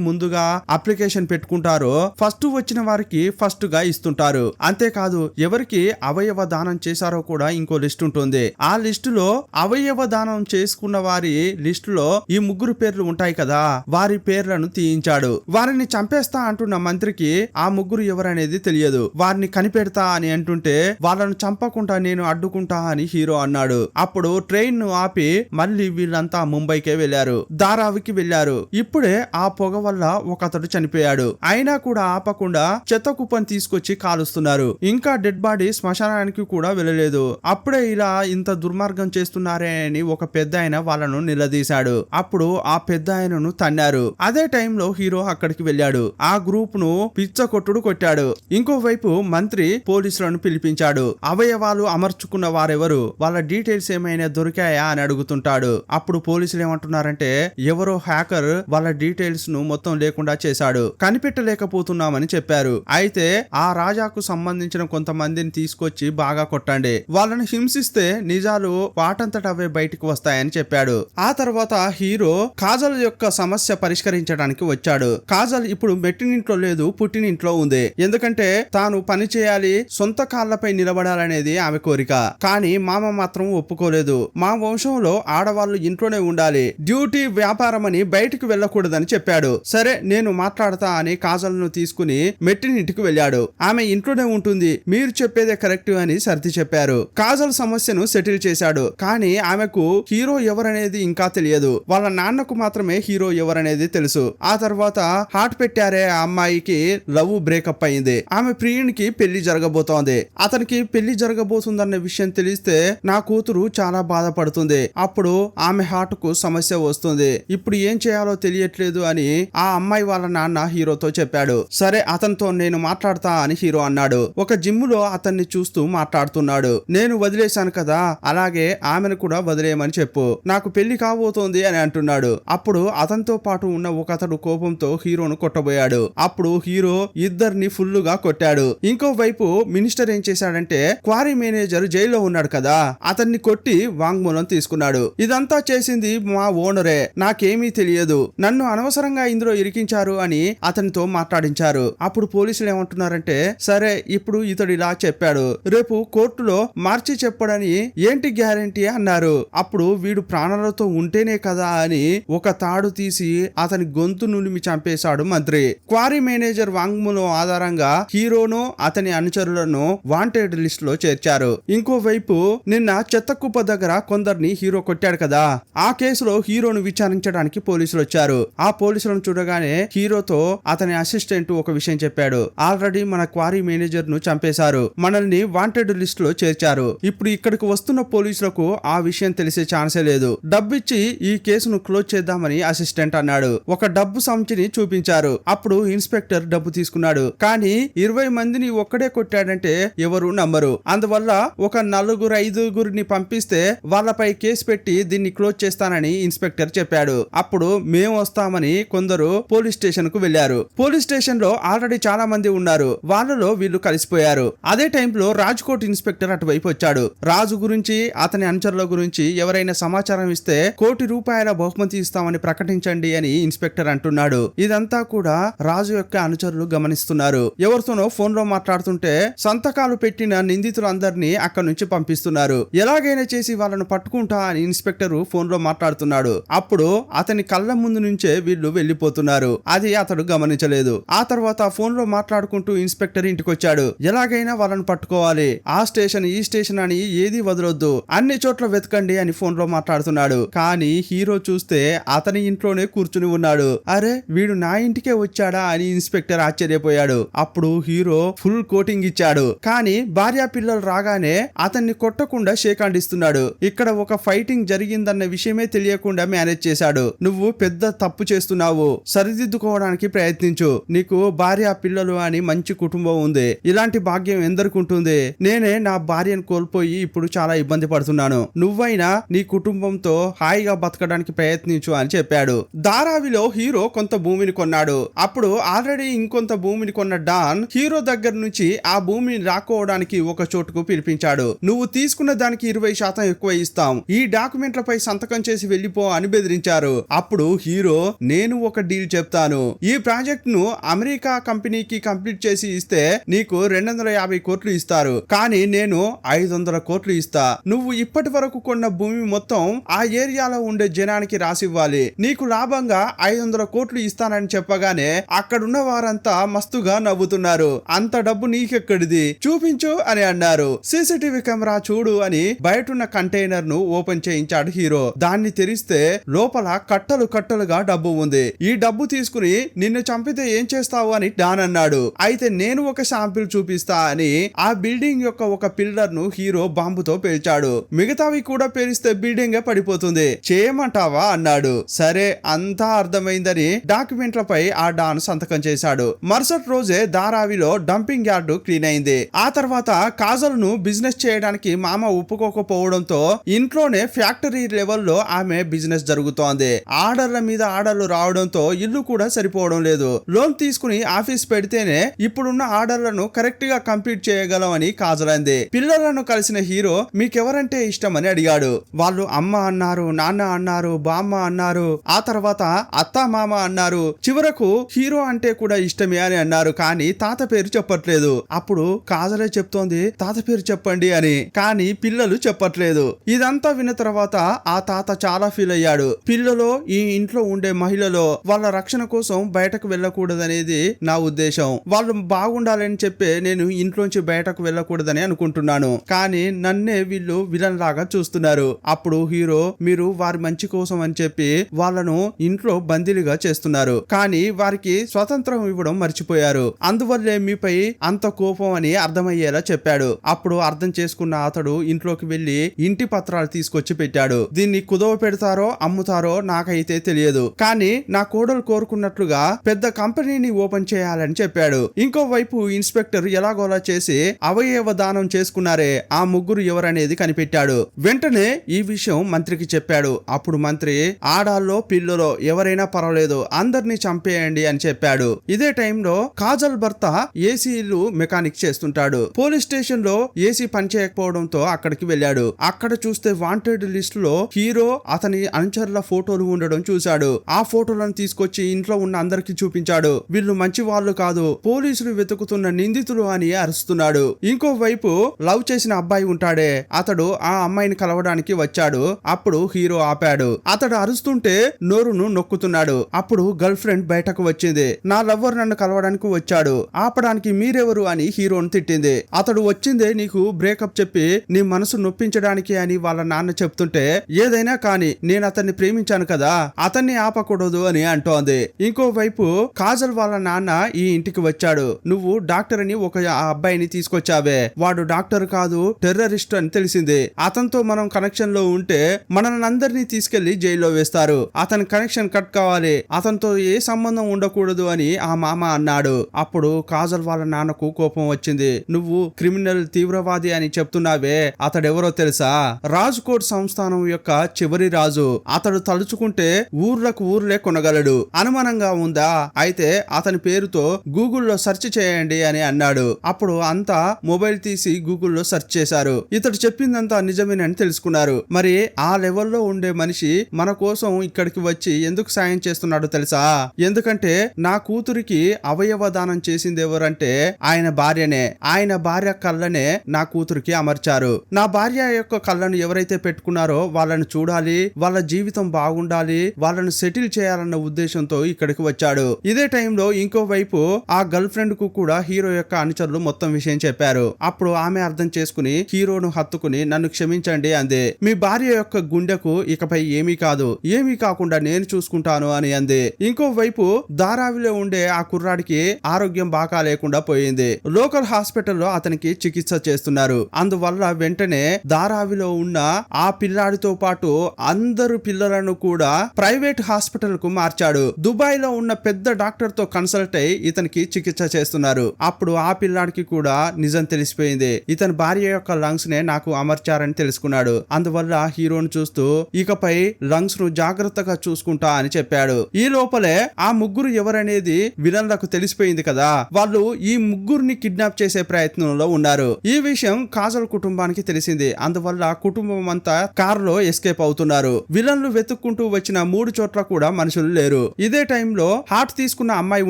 ముందుగా అప్లికేషన్ పెట్టుకుంటారో ఫస్ట్ వచ్చిన వారికి ఫస్ట్ గా ఇస్తుంటారు. అంతేకాదు ఎవరికి అవయవ దానం చేశారో కూడా ఇంకో లిస్ట్ ఉంటుంది. ఆ లిస్టులో అవయవ దానం చేసుకున్న వారి లిస్టులో ఈ ముగ్గురు పేర్లు ఉంటాయి కదా, వారి పేర్లను తీయించాడు. వారిని చంపేస్తా అంటున్న మంత్రికి ఆ ముగ్గురు ఎవరనేది తెలియదు. వారిని కనిపెడతా అని అంటుంటే, వాళ్ళను చంపకుండా నేను అడ్డుకుంటా అని హీరో అన్నాడు. అప్పుడు ట్రైన్ ను ఆపి మళ్ళీ వీళ్ళంతా ముంబైకే వెళ్లారు, ధారావికి వెళ్లారు. ఇప్పుడే ఆ పొగ వల్ల ఒక అతడు చనిపోయాడు. అయినా కూడా ఆపకుండా చెత్త కుప్పని తీసుకొచ్చి కాలుస్తున్నారు. ఇంకా డెడ్ బాడీ శ్మశానానికి కూడా వెళ్ళలేదు. అప్పుడే ఇలా ఇంత దుర్మార్గం చేస్తున్నారే అని ఒక పెద్ద ఆయన వాళ్ళను నిలదీశాడు. అప్పుడు ఆ పెద్ద ఆయనను తన్నారు. అదే టైంలో హీరో అక్కడికి వెళ్ళాడు. ఆ గ్రూప్ ను పిచ్చ కొట్టుడు కొట్టాడు. ఇంకోవైపు మంత్రి పోలీసులను పిలిపించాడు. అవయవాలు అమర్చుకున్న వారెవరు, వాళ్ళ డీటెయిల్స్ ఏమైనా దొరికాయా అని అడుగుతుంటాడు. అప్పుడు పోలీసులు ఏమంటున్నారంటే, ఎవరో హ్యాకర్ వాళ్ళ డీటెయిల్స్ ను మొత్తం లేకుండా చేశాడు, కనిపెట్టలేకపోతున్నామని చెప్పారు. అయితే ఆ రాజాకు సంబంధించిన కొంతమందిని తీసుకొచ్చి బాగా కొట్టండి, వాళ్ళని హింసిస్తే నిజాలు వాటంతట అవే బయటికి వస్తాయని చెప్పాడు. ఆ తర్వాత హీరో కాజల్ యొక్క సమస్య పరిష్కరించడానికి వచ్చాడు. కాజల్ ఇప్పుడు మెట్టినింట్లో లేదు, పుట్టినింట్లో ఉంది. ఎందుకంటే తాను పని చేయాలి, సొంత కాళ్లపై నిలబడాలనేది ఆమె కోరిక. కానీ మామ మాత్రం ఒప్పుకోలేదు. మా వంశంలో ఆడవాళ్ళు ఇంట్లోనే ఉండాలి, డ్యూటీ వ్యాపారం అని బయటికి వెళ్ళకూడదని చెప్పాడు. సరే నేను మాట్లాడతా అని కాజల్ ను తీసుకుని మెట్టినింటికి వెళ్ళాడు. ఆమె ఇంట్లోనే ఉంటుంది, మీరు చెప్పేదే కరెక్ట్ అని సర్ది చెప్పారు. కాజల్ సమస్యను సెటిల్ చేశాడు. కానీ ఆమెకు హీరో ఎవరనేది ఇంకా తెలియదు. వాళ్ళ నాన్నకు మాత్రమే హీరో ఎవరనేది తెలుసు. ఆ తర్వాత హార్ట్ పెట్టారే ఆ అమ్మాయికి లవ్ బ్రేకప్ అయింది. ఆమె ప్రియునికి పెళ్లి జరగబోతోంది. అతనికి పెళ్లి జరగబోతుందన్న విషయం తెలిస్తే నా కూతురు చాలా బాధపడుతుంది. అప్పుడు ఆమె హార్ట్ కు సమస్య వస్తుంది. ఇప్పుడు ఏం చేయాలో తెలియట్లేదు అని ఆ అమ్మాయి వాళ్ళ నాన్న హీరోతో చెప్పాడు. సరే అతనితో నేను మాట్లాడతా అని హీరో అన్నాడు. ఒక జిమ్ లో అతన్ని చూస్తూ మాట్లాడుతున్నాడు. నేను వదిలేశాను కదా, అలాగే ఆమెను కూడా వదిలేయమని చెప్పు, నాకు పెళ్లి కాబోతోంది అని అంటున్నాడు. అప్పుడు అతనితో పాటు ఉన్న ఒక అతడు కోపంతో హీరోను కొట్టబోయాడు. అప్పుడు హీరో ఇద్దరిని ఫుల్ గా కొట్టాడు. ఇంకో వైపు మినిస్టర్ ఏం చేశాడంటే, క్వారీ మేనేజర్ జైల్లో ఉన్నాడు కదా, అతన్ని కొట్టి వాంగ్మూలం తీసుకున్నాడు. ఇదంతా చేసింది మా ఓనరే, నాకేమీ తెలియదు, నన్ను అనవసరంగా ఇందులో ఇరికించారు అని అతనితో మాట్లాడించారు. అప్పుడు పోలీసులు ఏమంటున్నారంటే, సరే ఇప్పుడు ఇతడు ఇలా చెప్పాడు, రేపు కోర్టులో మార్చి చెప్పడని ఏంటి గ్యారెంటీ అన్నారు. అప్పుడు వీడు ప్రాణాలతో ఉంటేనే కదా అని ఒక తాడు తీసి అతని గొంతు నులిమి చంపేశాడు మంత్రి. క్వారీ మేనేజర్ వాంగ్మూలం ఆధారంగా హీరోను అతని అనుచరులను వాంటెడ్ లిస్ట్ లో చేర్చారు. ఇంకోవైపు నిన్న చెత్తకుప్ప దగ్గర కొందరిని హీరో కొట్టాడు కదా, ఆ కేసులో హీరోను విచారించడానికి పోలీసులు వచ్చారు. ఆ పోలీసులను చూడగానే హీరోతో అతని అసిస్టెంట్ ఒక విషయం చెప్పాడు, ఆల్రెడీ మన క్వారీ మేనేజర్ ను చంపేశారు, మనల్ని వాంటెడ్ లిస్ట్ లో చేర్చారు. ఇప్పుడు ఇక్కడికి వస్తున్న పోలీసులకు ఆ విషయం తెలిసే ఛాన్సే లేదు, డబ్బిచ్చి ఈ కేసును క్లోజ్ చేద్దామని అసిస్టెంట్ అన్నాడు. ఒక డబ్బు సంచిని చూపించారు. అప్పుడు ఇన్స్పెక్టర్ డబ్బు తీసుకున్నాడు. కానీ 20 మందిని ఒక్కడే కొట్టాడంటే ఎవరు నమ్మరు. అందువల్ల ఒక 4-5 పంపిస్తే వాళ్ళపై కేసు పెట్టి దీన్ని క్లోజ్ చేస్తానని ఇన్స్పెక్టర్ చెప్పాడు. అప్పుడు మేము వస్తామని కొందరు పోలీస్ స్టేషన్ కు వెళ్లారు. పోలీస్ స్టేషన్ లో ఆల్రెడీ చాలా మంది ఉన్నారు, వాళ్ళలో వీళ్ళు కలిసిపోయారు. అదే టైంలో రాజ్కోట్ ఇన్స్పెక్టర్ అటువైపు వచ్చాడు. రాజు గురించి అతని అనుచరుల గురించి ఎవరైనా సమాచారం ఇస్తే ₹1,00,00,000 బహుమతి ఇస్తామని ప్రకటించండి అని ఇన్స్పెక్టర్ అంటున్నాడు. ఇదంతా కూడా రాజు యొక్క అనుచరులు గమనిస్తున్నారు. ఎవరితోనో ఫోన్ లో మాట్లాడుతుంటే సంతకాలు పెట్టిన నిందితులందరినీ అక్కడి నుంచి పంపిస్తున్నారు. ఎలాగైనా చేసి వాళ్ళను పట్టుకుంటా అని ఇన్స్పెక్టర్ ఫోన్ లో మాట్లాడుతున్నాడు. అప్పుడు అతని కళ్ళ ముందు నుంచే వీళ్ళు వెళ్లిపోతున్నారు. అది అతడు గమనించలేదు. ఆ తర్వాత ఫోన్ లో మాట్లాడుకుంటూ ఇన్స్పెక్టర్ ఇంటికొచ్చాడు. ఎలాగైనా వాళ్ళను పట్టుకోవాలి, ఆ స్టేషన్ ఈ స్టేషన్ అని ఏది వదలొద్దు, అన్ని చోట్ల వెతకండి అని ఫోన్ లో మాట్లాడుతున్నాడు. కానీ హీరో చూస్తే అతని ఇంట్లోనే కూర్చుని ఉన్నాడు. అరే వీడు నా ఇంటికే వచ్చాడా అని ఇన్స్పెక్టర్ ఆశ్చర్యపోయాడు. అప్పుడు హీరో ఫుల్ కోటింగ్ ఇచ్చాడు. కానీ భార్యా పిల్లలు రాగానే అతన్ని కొట్టకుండా షేక్ హ్యాండ్ ఇస్తున్నాడు. చెప్పాడు. ఇక్కడ ఒక ఫైటింగ్ జరిగిందన్న విషయమే తెలియకుండా మేనేజ్ చేశాడు. నువ్వు పెద్ద తప్పు చేస్తున్నావు, సరిదిద్దుకోవడానికి ప్రయత్నించు. నీకు భార్య పిల్లలు అని మంచి కుటుంబం ఉంది. ఇలాంటి భాగ్యం ఎందరికి ఉంటుంది? నేనే నా భార్యను కోల్పోయి ఇప్పుడు చాలా ఇబ్బంది పడుతున్నాను. నువ్వైనా నీ కుటుంబంతో హాయిగా బతకడానికి ప్రయత్నించు అని చెప్పాడు. ధారావిలో హీరో కొంత భూమిని కొన్నాడు. అప్పుడు ఆల్రెడీ ఇంకొంత భూమిని కొన్న డాన్ హీరో దగ్గర నుంచి ఆ భూమిని రాకోవడానికి ఒక చోటుకు పిలిపించాడు. నువ్వు తీసుకున్న దానికి 20% ఎక్కువ ఇస్తాం, ఈ డాక్యుమెంట్లపై సంతకం చేసి వెళ్లిపో అని బెదిరించారు. అప్పుడు హీరో, నేను ఒక డీల్ చెప్తాను. ఈ ప్రాజెక్ట్ ను అమెరికా కంపెనీకి కంప్లీట్ చేసి ఇస్తే నీకు 250 కోట్లు ఇస్తారు, కానీ నేను 500 కోట్లు ఇస్తా. నువ్వు ఇప్పటి వరకు కొన్న భూమి మొత్తం ఆ ఏరియాలో ఉండే జనానికి రాసివ్వాలి. నీకు లాభంగా 500 కోట్లు ఇస్తానని చెప్పగానే అక్కడున్న వారంతా మస్తుగా నవ్వుతున్నారు. అంత డబ్బు నీకెక్కడిది, చూపించు అని అన్నారు. సీసీటీవీ కెమెరా చూడు అని బయటున్న కంటైనర్ ను ఓపెన్ చేయించాడు హీరో. దాన్ని తెరిస్తే లోపల కట్టలు కట్టలుగా డబ్బు ఉంది. ఈ డబ్బు తీసుకుని నిన్ను చంపితే ఏం చేస్తావు అని డాన్ అన్నాడు. అయితే నేను ఒక శాంపిల్ చూపిస్తా అని ఆ బిల్డింగ్ యొక్క ఒక పిల్లర్ ను హీరో బాంబుతో పేల్చాడు. మిగతావి కూడా పేలిస్తే బిల్డింగే పడిపోతుంది, చేయమంటావా అన్నాడు. సరే, అంతా అర్థమైందని డాక్యుమెంట్లపై ఆ డాన్ సంతకం చేశాడు. మరుసటి రోజే ధారావిలో డంపింగ్ యార్డు క్లీన్ అయింది. ఆ తర్వాత కాజల్ ను బిజినెస్ చేయడానికి మామ ఒప్పుకోకపోవడంతో ఇంట్లోనే ఫ్యాక్టరీ లెవెల్లో ఆమె బిజినెస్ జరుగుతోంది. ఆర్డర్ల మీద ఆర్డర్లు రావడంతో ఇల్లు కూడా సరిపోవడం లేదు. లోన్ తీసుకుని ఆఫీస్ పెడితేనే ఇప్పుడున్న ఆర్డర్లను కరెక్ట్ గా కంప్లీట్ చేయగలం అని కాజల్ అంది. పిల్లలను కలిసిన హీరో మీకెవరంటే ఇష్టం అని అడిగాడు. వాళ్ళు అమ్మ అన్నారు, నాన్న అన్నారు, బామ్మ అన్నారు, ఆ తర్వాత అత్త మామ అన్నారు. చివరకు హీరో అంటే కూడా ఇష్టమే అని అన్నారు, కానీ తాత పేరు చెప్పట్లేదు. అప్పుడు కాజలే చెప్తోంది తాత పేరు చెప్పండి అని, కానీ పిల్లలు చెప్పట్లేదు. ఇదంతా విన్న తర్వాత ఆ తాత చాలా ఫీల్ అయ్యాడు. పిల్లలో ఈ ఇంట్లో ఉండే మహిళలో వాళ్ళ రక్షణ కోసం బయటకు వెళ్ళకూడదనేది నా ఉద్దేశం. వాళ్ళు బాగుండాలని చెప్పే నేను ఇంట్లోంచి బయటకు వెళ్ళకూడదని అనుకుంటున్నాను, కానీ నన్నే వీళ్ళు విలన్ లాగా చూస్తున్నారు. అప్పుడు హీరో, మీరు వారి మంచి కోసం అని చెప్పి వాళ్ళను ఇంట్లో బందీలుగా చేస్తున్నారు, కానీ వారికి స్వతంత్రం ఇవ్వడం మర్చిపోయారు. అందువల్లే మీపై అంత కోపం అని అర్థమయ్యేలా చెప్పాడు. అప్పుడు అర్థం చేసుకున్న అతడు ఇంట్లోకి వెళ్లి ఇంటి పత్రాలు తీసుకొచ్చి పెట్టాడు. దీన్ని కుదవ పెడతారో అమ్ముతారో నాకైతే తెలియదు, కానీ నా కోడలు కోరుకున్నట్లుగా పెద్ద కంపెనీని ఓపెన్ చేయాలని చెప్పాడు. ఇంకోవైపు ఇన్స్పెక్టర్ ఎలాగోలా చేసి అవయవ దానం చేసుకున్నారే ఆ ముగ్గురు ఎవరనేది కనిపెట్టాడు. వెంటనే ఈ విషయం మంత్రికి చెప్పాడు. అప్పుడు మంత్రి, ఆడాల్లో పిల్లలో ఎవరైనా పర్వాలేదు, అందరినీ చంపేయండి అని చెప్పాడు. ఇదే టైంలో కాజల్ భర్త ఏసీలు మెకానిక్ చేస్తుంటాడు. పోలీస్ స్టేషన్ లో ఏసీ పనిచేయకపోవడంతో అక్కడికి వెళ్ళాడు. అక్కడ చూస్తే వాంటెడ్ లిస్ట్ లో హీరో అతని అనుచరుల ఫోటోలు ఉండడం చూశాడు. ఆ ఫోటోలను తీసుకొచ్చి ఇంట్లో ఉన్న అందరికి చూపించాడు. వీళ్ళు మంచి వాళ్ళు కాదు, పోలీసులు వెతుకుతున్న నిందితులు అని అరుస్తున్నాడు. ఇంకోవైపు లవ్ చేసిన అబ్బాయి ఉంటాడే, అతడు ఆ అమ్మాయిని కలవడానికి వచ్చాడు. అప్పుడు హీరో ఆపాడు. అతడు అరుస్తుంటే నోరును నొక్కుతున్నాడు. అప్పుడు గర్ల్ ఫ్రెండ్ బయటకు వచ్చింది. నా లవ్వర్ నన్ను కలవడానికి వచ్చాడు, ఆపడానికి మీరెవరు అని హీరోను తిట్టింది. అతడు వచ్చిందే నీకు బ్రేకప్ చెప్పి నీ మనసు నొప్పించడానికి అని వాళ్ళ నాన్న చెప్తుంటే, ఏదైనా కానీ నేను అతన్ని ప్రేమించాను కదా, అతన్ని ఆపకూడదు అని అంటోంది. ఇంకోవైపు కాజల్ వాళ్ళ నాన్న ఈ ఇంటికి వచ్చాడు. నువ్వు డాక్టర్ అని ఒక అబ్బాయిని తీసుకొచ్చావే, వాడు డాక్టర్ కాదు, టెర్రరిస్ట్ అని తెలిసింది. అతనితో మనం కనెక్షన్ లో ఉంటే మనల్ని అందరినీ తీసుకెళ్లి జైల్లో వేస్తారు. అతని కనెక్షన్ కట్ కావాలి, అతనితో ఏ సంబంధం ఉండకూడదు అని ఆ మామ అన్నాడు. అప్పుడు కాజల్ వాళ్ళ నాన్నకు కోపం వచ్చింది. నువ్వు క్రిమినల్ తీవ్రవాది అని చెప్తున్నావే, అతడెవరో తెలుసా? రాజ్కోట్ సంస్థానం యొక్క చివరి రాజు. అతడు తలుచుకుంటే ఊర్లకు ఊర్లే కొనగలడు. అనుమానంగా ఉందా? అయితే అతని పేరుతో గూగుల్లో సెర్చ్ చేయండి అని అన్నాడు. అప్పుడు అంతా మొబైల్ తీసి గూగుల్లో సెర్చ్ చేశారు. ఇతడు చెప్పిందంతా నిజమేనని తెలుసుకున్నారు. మరి ఆ లెవెల్లో ఉండే మనిషి మన కోసం ఇక్కడికి వచ్చి ఎందుకు సాయం చేస్తున్నాడో తెలుసా? ఎందుకంటే నా కూతురికి అవయవ దానం చేసింది ఎవరంటే ఆయన భార్యనే. ఆయన భార్య కళ్ళనే నా కూతురికి అమర్చారు. నా భార్య యొక్క కళ్ళను ఎవరైతే పెట్టుకున్నారో వాళ్ళను చూడాలి, వాళ్ళ జీవితం బాగుండాలి, వాళ్ళను సెటిల్ చేయాలన్న ఉద్దేశంతో ఇక్కడికి వచ్చాడు. ఇదే టైంలో ఇంకోవైపు ఆ గర్ల్ ఫ్రెండ్ కు కూడా హీరో యొక్క అనుచరులు మొత్తం విషయం చెప్పారు. అప్పుడు ఆమె అర్థం చేసుకుని హీరోను హత్తుకుని నన్ను క్షమించండి అంది. మీ భార్య యొక్క గుండెకు ఇకపై ఏమీ కాదు, ఏమీ కాకుండా నేను చూసుకుంటాను అని అంది. ఇంకోవైపు ధారావిలో ఉండే ఆ కుర్రాడికి ఆరోగ్యం బాగా లేకుండా పోయింది. లోకల్ హాస్పిటల్లో అతనికి చికిత్స చేస్తున్నారు. అందువల్ల వెంటనే ధారావి బెళగావిలో ఉన్న ఆ పిల్లాడితో పాటు అందరు పిల్లలను కూడా ప్రైవేట్ హాస్పిటల్ కు మార్చాడు. దుబాయ్ లో ఉన్న పెద్ద డాక్టర్ తో కన్సల్ట్ అయి ఇతనికి చికిత్స చేస్తున్నారు. అప్పుడు ఆ పిల్లాడికి కూడా నిజం తెలిసిపోయింది. ఇతని భార్య యొక్క లంగ్స్ నే నాకు అమర్చారని తెలుసుకున్నాడు. అందువల్ల హీరోని చూస్తూ ఇకపై లంగ్స్ ను జాగ్రత్తగా చూసుకుంటా అని చెప్పాడు. ఈ లోపలే ఆ ముగ్గురు ఎవరనేది విలన్లకు తెలిసిపోయింది కదా. వాళ్ళు ఈ ముగ్గురిని కిడ్నాప్ చేసే ప్రయత్నంలో ఉన్నారు. ఈ విషయం కాజల్ కుటుంబానికి తెలిసింది. అందువల్ల కుటుంబం అంతా కారులో ఎస్కేప్ అవుతున్నారు. విలన్లు వెతుక్కుంటూ వచ్చిన 3 చోట్ల కూడా మనుషులు లేరు. ఇదే టైంలో హార్ట్ తీసుకున్న అమ్మాయి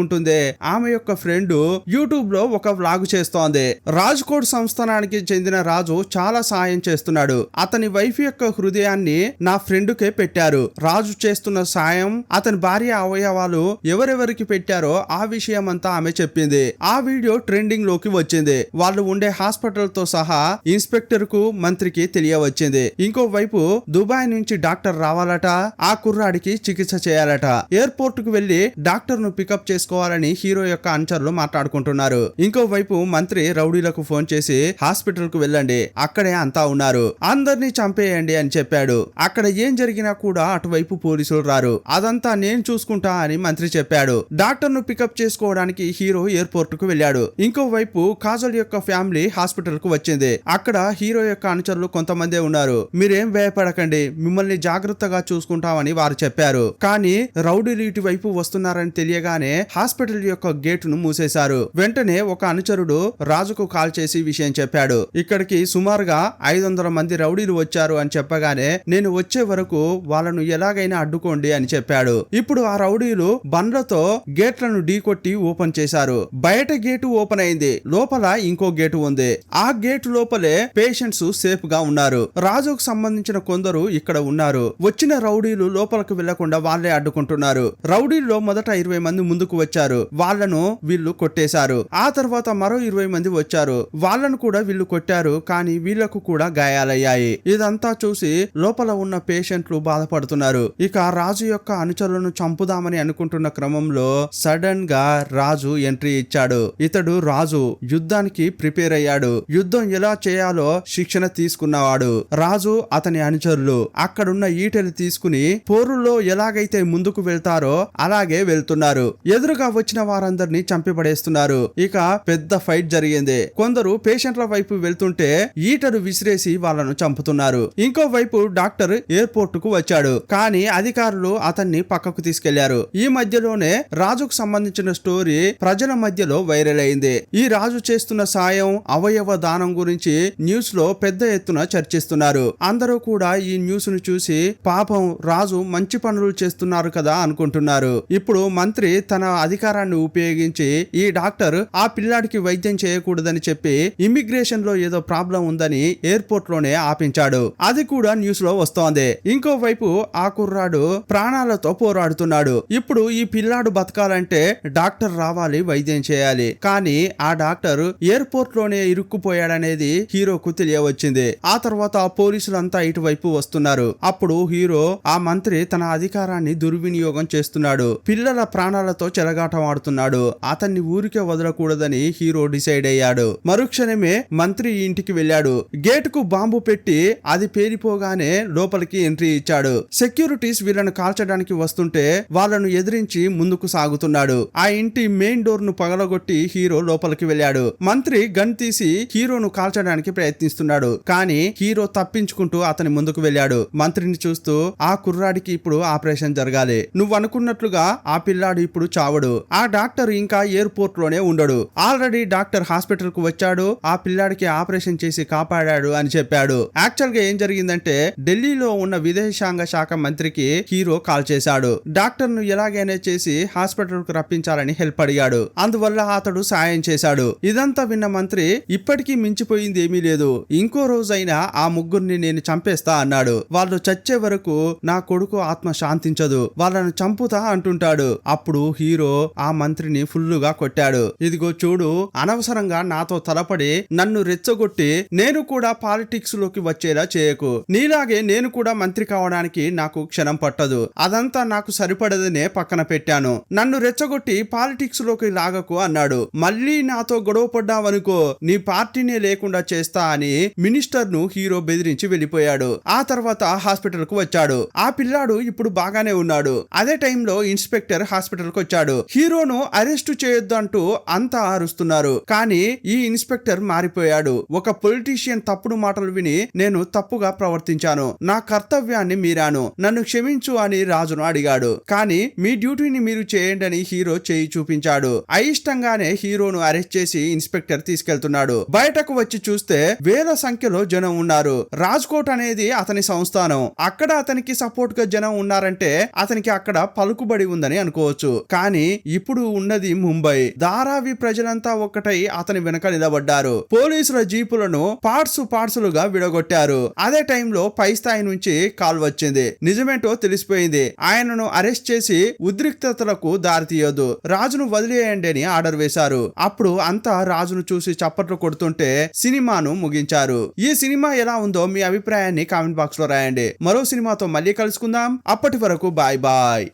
ఉంటుంది. ఆమె యొక్క ఫ్రెండ్ యూట్యూబ్ లో ఒక వ్లాగ్ చేస్తోంది. రాజ్కోట్ సంస్థానానికి చెందిన రాజు చాలా సాయం చేస్తున్నాడు. అతని వైఫ్ యొక్క హృదయాన్ని నా ఫ్రెండ్ కే పెట్టారు. రాజు చేస్తున్న సాయం అతని భార్య అవయవాలు ఎవరెవరికి పెట్టారో ఆ విషయం అంతా ఆమె చెప్పింది. ఆ వీడియో ట్రెండింగ్ లోకి వచ్చింది. వాళ్ళు ఉండే హాస్పిటల్ తో సహా ఇన్స్పెక్టర్ కు మంత్రికి తెలియవచ్చింది. ఇంకోవైపు దుబాయ్ నుంచి డాక్టర్ రావాలట. ఆ కుర్రాడికి చికిత్స చేయాలట. ఎయిర్పోర్ట్ కు వెళ్లి డాక్టర్ ను పికప్ చేసుకోవాలని హీరో యొక్క అనుచరులు మాట్లాడుకుంటున్నారు. ఇంకోవైపు మంత్రి రౌడీలకు ఫోన్ చేసి హాస్పిటల్ కు వెళ్ళండి, అక్కడే అంతా ఉన్నారు, అందరినీ చంపేయండి అని చెప్పాడు. అక్కడ ఏం జరిగినా కూడా అటువైపు పోలీసులు రారు. అదంతా నేను చూసుకుంటా అని మంత్రి చెప్పాడు. డాక్టర్ ను పికప్ చేసుకోవడానికి హీరో ఎయిర్పోర్ట్ కు వెళ్ళాడు. ఇంకోవైపు కాజల్ యొక్క ఫ్యామిలీ హాస్పిటల్ కు వచ్చింది. అక్కడ హీరో యొక్క అనుచరులు కొంతమందే ఉన్నారు. మీరేం భయపడకండి, మిమ్మల్ని జాగ్రత్తగా చూసుకుంటామని వారు చెప్పారు. కానీ రౌడీలు ఇటువైపు వస్తున్నారని తెలియగానే హాస్పిటల్ యొక్క గేట్ ను మూసేశారు. వెంటనే ఒక అనుచరుడు రాజుకు కాల్ చేసి విషయం చెప్పాడు. ఇక్కడికి సుమారుగా 500 మంది రౌడీలు వచ్చారు అని చెప్పగానే నేను వచ్చే వరకు వాళ్ళను ఎలాగైనా అడ్డుకోండి అని చెప్పాడు. ఇప్పుడు ఆ రౌడీలు బండ్లతో గేట్లను ఢీకొట్టి ఓపెన్ చేశారు. బయట గేటు ఓపెన్ అయింది, లోపల ఇంకో గేటు ఉంది. ఆ గేటు లోపలే పేషెంట్స్ సేఫ్ గా ఉన్నారు. రాజుకు సంబంధించిన కొందరు ఇక్కడ ఉన్నారు. వచ్చిన రౌడీలు లోపలికి వెళ్లకుండా వాళ్ళే అడ్డుకుంటున్నారు. రౌడీల్లో మొదట 20 మంది ముందుకు వచ్చారు. వాళ్ళను వీళ్ళు కొట్టేశారు. ఆ తర్వాత మరో 20 మంది వచ్చారు. వాళ్ళను కూడా వీళ్ళు కొట్టారు. కానీ వీళ్లకు కూడా గాయాలయ్యాయి. ఇదంతా చూసి లోపల ఉన్న పేషెంట్లు బాధపడుతున్నారు. ఇక రాజు యొక్క అనుచరులను చంపుదామని అనుకుంటున్న క్రమంలో సడన్ గా రాజు ఎంట్రీ ఇచ్చాడు. ఇతడు రాజు యుద్ధానికి ప్రిపేర్ అయ్యాడు. యుద్ధం ఎలా చేయాలో శిక్షణ తీసుకున్నవాడు. రాజు అతని అనుచరులు అక్కడున్న ఈటెలు తీసుకుని పోరుల్లో ఎలాగైతే ముందుకు వెళ్తారో అలాగే వెళ్తున్నారు. ఎదురుగా వచ్చిన వారందరినీ చంపిపడేస్తున్నారు. ఇక పెద్ద ఫైట్ జరిగింది. కొందరు పేషెంట్ల వైపు వెళ్తుంటే ఈటలు విసిరేసి వాళ్ళను చంపుతున్నారు. ఇంకో వైపు డాక్టర్ ఎయిర్పోర్ట్ కు వచ్చాడు. కానీ అధికారులు అతన్ని పక్కకు తీసుకెళ్లారు. ఈ మధ్యలోనే రాజుకు సంబంధించిన స్టోరీ ప్రజల మధ్యలో వైరల్ అయింది. ఈ రాజు చేస్తున్న సాయం, అవయవ దానం గురించి న్యూస్ లో పెద్ద ఎత్తున చర్చిస్తున్నారు. అందరూ కూడా ఈ న్యూస్ ను చూసి పాపం రాజు మంచి పనులు చేస్తున్నారు కదా అనుకుంటున్నారు. ఇప్పుడు మంత్రి తన అధికారాన్ని ఉపయోగించి ఈ డాక్టర్ ఆ పిల్లాడికి వైద్యం చేయకూడదని చెప్పి ఇమిగ్రేషన్ లో ఏదో ప్రాబ్లం ఉందని ఎయిర్పోర్ట్ లోనే ఆపించాడు. అది కూడా న్యూస్ లో వస్తోంది. ఇంకోవైపు ఆ కుర్రాడు ప్రాణాలతో పోరాడుతున్నాడు. ఇప్పుడు ఈ పిల్లాడు బతకాలంటే డాక్టర్ రావాలి, వైద్యం చేయాలి. కానీ ఆ డాక్టర్ ఎయిర్పోర్ట్ లోనే ఇరుక్కుపోయాడనేది హీరోకు తెలియవచ్చింది. ఆ తర్వాత పోలీసులంతా ఇటువైపు వస్తున్నారు. అప్పుడు హీరో ఆ మంత్రి తన అధికారాన్ని దుర్వినియోగం చేస్తున్నాడు, పిల్లల ప్రాణాలతో చెలగాటం ఆడుతున్నాడు, అతన్ని ఊరికే వదలకూడదని హీరో డిసైడ్ అయ్యాడు. మరుక్షణమే మంత్రి ఇంటికి వెళ్ళాడు. గేట్ కు బాంబు పెట్టి అది పేలిపోగానే లోపలికి ఎంట్రీ ఇచ్చాడు. సెక్యూరిటీస్ వీళ్ళను కాల్చడానికి వస్తుంటే వాళ్ళను ఎదిరించి ముందుకు సాగుతున్నాడు. ఆ ఇంటి మెయిన్ డోర్ ను పగలగొట్టి హీరో లోపలికి వెళ్ళాడు. మంత్రి గన్ తీసి హీరోను కాల్చడానికి ప్రయత్నిస్తున్నాడు. కానీ హీరో తప్పించుకుంటూ అతని ముందుకు వెళ్ళాడు. మంత్రిని చూస్తూ ఆ కుర్రాడికి ఇప్పుడు ఆపరేషన్ జరగాలి, నువ్వు అనుకున్నట్లుగా ఆ పిల్లాడు ఇప్పుడు చావడు, ఆ డాక్టర్ ఇంకా ఎయిర్పోర్ట్ లోనే ఉండడు, ఆల్రెడీ డాక్టర్ హాస్పిటల్ కు వచ్చాడు, ఆ పిల్లాడికి ఆపరేషన్ చేసి కాపాడాడు అని చెప్పాడు. యాక్చువల్ గా ఏం జరిగిందంటే ఢిల్లీలో ఉన్న విదేశాంగ శాఖ మంత్రికి హీరో కాల్ చేశాడు. డాక్టర్ ను ఎలాగైనా చేసి హాస్పిటల్ కు రప్పించాలని హెల్ప్ అడిగాడు. అందువల్ల అతడు సాయం చేశాడు. ఇదంతా విన్న మంత్రి ఇప్పటికీ మించిపోయింది ఏమీ లేదు, ఇంకో రోజైనా ఆ ముగ్గురిని నేను చంపేస్తా అన్నాడు. వాళ్ళు చచ్చే వరకు నా కొడుకు ఆత్మ శాంతించదు, వాళ్ళను చంపుతా అంటుంటాడు. అప్పుడు హీరో ఆ మంత్రిని ఫుల్లుగా కొట్టాడు. ఇదిగో చూడు, అనవసరంగా నాతో తలపడి నన్ను రెచ్చగొట్టి నేను కూడా పాలిటిక్స్ లోకి వచ్చేలా చేయకు, నీలాగే నేను కూడా మంత్రి కావడానికి నాకు క్షణం పట్టదు, అదంతా నాకు సరిపడదనే పక్కన పెట్టాను, నన్ను రెచ్చగొట్టి పాలిటిక్స్ లోకి లాగకు అన్నాడు. మళ్ళీ నాతో గొడవ పడ్డావనుకో నీ పార్టీనే లేకుండా చేస్తా అని మినిస్టర్ ను హీరో బెదిరించి వెళ్లిపోయాడు. ఆ తర్వాత హాస్పిటల్ కు వచ్చాడు. ఆ పిల్లాడు ఇప్పుడు బాగానే ఉన్నాడు. అదే టైంలో ఇన్స్పెక్టర్ హాస్పిటల్ కు వచ్చాడు. హీరోను అరెస్ట్ చేయొద్దు అంటూ అంతా అరుస్తున్నారు. కానీ ఈ ఇన్స్పెక్టర్ మారిపోయాడు. ఒక పొలిటీషియన్ తప్పుడు మాటలు విని నేను తప్పుగా ప్రవర్తించాను, నా కర్తవ్యాన్ని మీరాను, నన్ను క్షమించు అని రాజును అడిగాడు. కానీ మీ డ్యూటీని మీరు చేయండి అని హీరో చేయి చూపించాడు. అయిష్టంగానే హీరోను అరెస్ట్ చేసి ఇన్స్పెక్టర్ తీసుకెళ్తున్నాడు. బయటకు వచ్చి చూస్తే వేల సంఖ్యలో జనం ఉన్నారు. రాజ్కోట్ అనేది అతని సంస్థానం. అక్కడ అతనికి సపోర్ట్ గా జనం ఉన్నారంటే అతనికి అక్కడ పలుకుబడి ఉందని అనుకోవచ్చు. కానీ ఇప్పుడు ఉన్నది ముంబై. ధారావి ప్రజలంతా ఒక్కటై అతని వెనక నిలబడ్డారు. పోలీసుల జీపులను పార్ట్సులుగా విడగొట్టారు. అదే టైంలో పై స్థాయి నుంచి కాల్ వచ్చింది. నిజమేంటో తెలిసిపోయింది. ఆయనను అరెస్ట్ చేసి ఉద్రిక్తతలకు దారితీయొద్దు, రాజును వదిలేయండి అని ఆర్డర్ వేశారు. అప్పుడు అంతా రాజును చూసి చప్పట్లు కొడుతుంటే సినిమాను ముగించారు. ఈ సినిమా ఎలా ఉందో మీ అభిప్రాయాన్ని కామెంట్ బాక్స్ లో రాయండి. మరో సినిమాతో మళ్ళీ కలుసుకుందాం. అప్పటి వరకు బాయ్ బాయ్.